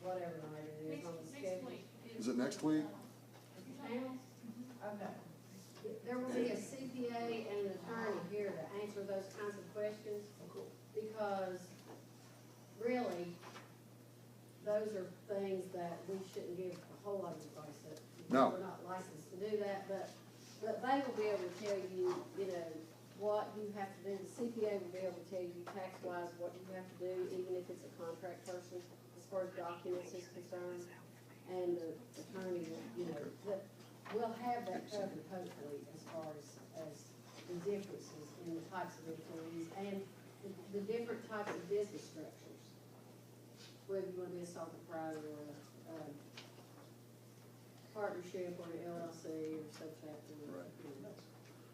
whatever night it is on the schedule. Is it next week? Panels? Okay. There will be a CPA and an attorney here to answer those kinds of questions, because really, those are things that we shouldn't give a whole lot of advice that, No. we're not licensed to do that, but they will be able to tell you, you know, what you have to do. The CPA will be able to tell you tax-wise what you have to do, even if it's a contract person, as far as documents is concerned. And the attorney will, you know, we'll have that covered hopefully as far as the differences in the types of employees and the different types of business structures. Whether you want to be a sole proprietor or a partnership or an LLC or subchapter. Right. You know.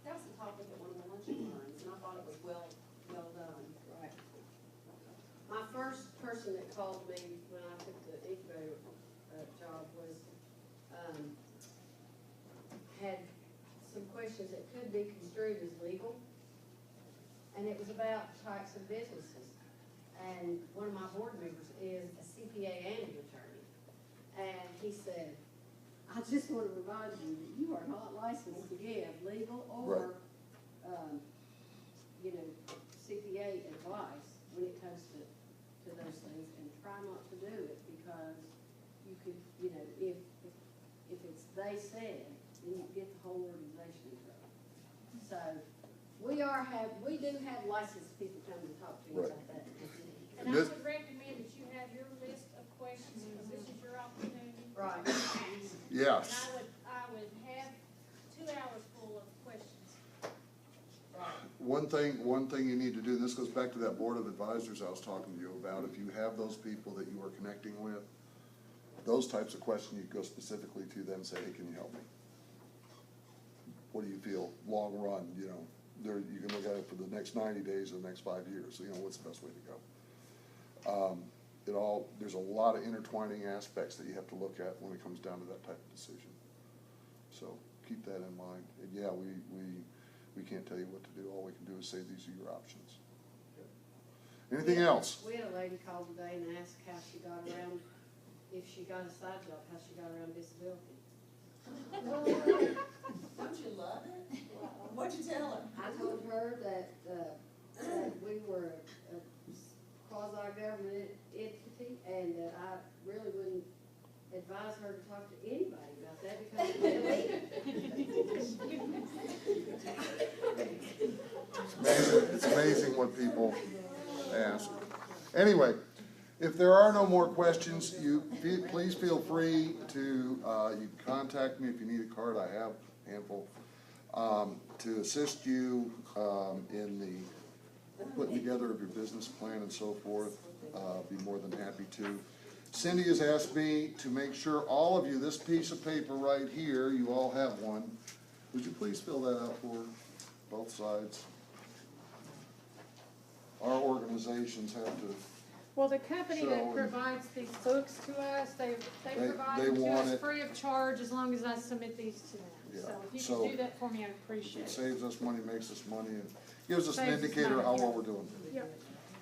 That was the topic at one of the luncheon lines, and I thought it was well done. Right. My first person that called me when I took the Incubator job was, had some questions that could be construed as legal, and it was about types of businesses. And one of my board members is a CPA and an attorney, and he said, I just want to remind you that you are not licensed to give legal or, you know, CPA advice when it comes to those things, and try not to do it, because you could, you know, if it's they said, then you get the whole organization in trouble. So, we do have licensed people come to talk to you about that. And I would recommend that you have your list of questions, because this is your opportunity. Right. to ask. Yes. And I would have 2 hours full of questions. One thing you need to do, and this goes back to that board of advisors I was talking to you about, if you have those people that you are connecting with, those types of questions, you go specifically to them and say, hey, can you help me? What do you feel, long run, you know, you can look at it for the next 90 days or the next 5 years, you know, what's the best way to go? There's a lot of intertwining aspects that you have to look at when it comes down to that type of decision. So keep that in mind. And yeah, we can't tell you what to do. All we can do is say these are your options. Anything else? We had a lady call today and asked how she got around, if she got a side job, how she got around disability. Don't you love it? What'd you tell her? I told her that we were a quasi-government entity, and that I really wouldn't advise her to talk to anybody about that, because it's illegal. It's amazing what people ask. Anyway, if there are no more questions, please feel free to, you can contact me if you need a card. I have a handful, to assist you in the putting together of your business plan and so forth. Be more than happy to. Cindy has asked me to make sure all of you, this piece of paper right here, you all have one. Would you please fill that out for both sides? Our organizations have to. Well, the company So- that provides these books to us, they provide they them to want us it- free of charge as long as I submit these to them. Yeah, So if you so- can do that for me, I'd appreciate It it. saves us money, makes us money, and gives us an Saves us indicator of how money, well yeah. we're doing. Yep.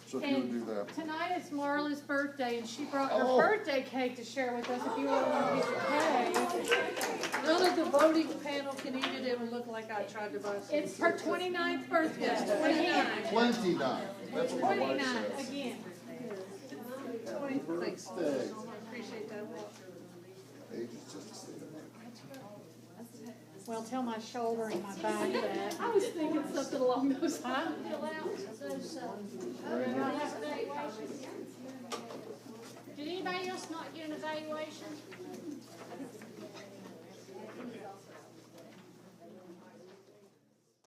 So if you would do And that. tonight is Marla's birthday, and she brought her Oh. birthday cake to share with us. If you all want a piece of cake. None of the voting panel can eat it. It will look like I tried to buy some. It's her 29th birthday. 29. 29, that's what my wife 29, says. again. Thanks. I appreciate that a lot. Age is just a state of mind. Well, tell my shoulder and my back that. I was thinking something along those lines. Fill out those, Did anybody else not get an evaluation?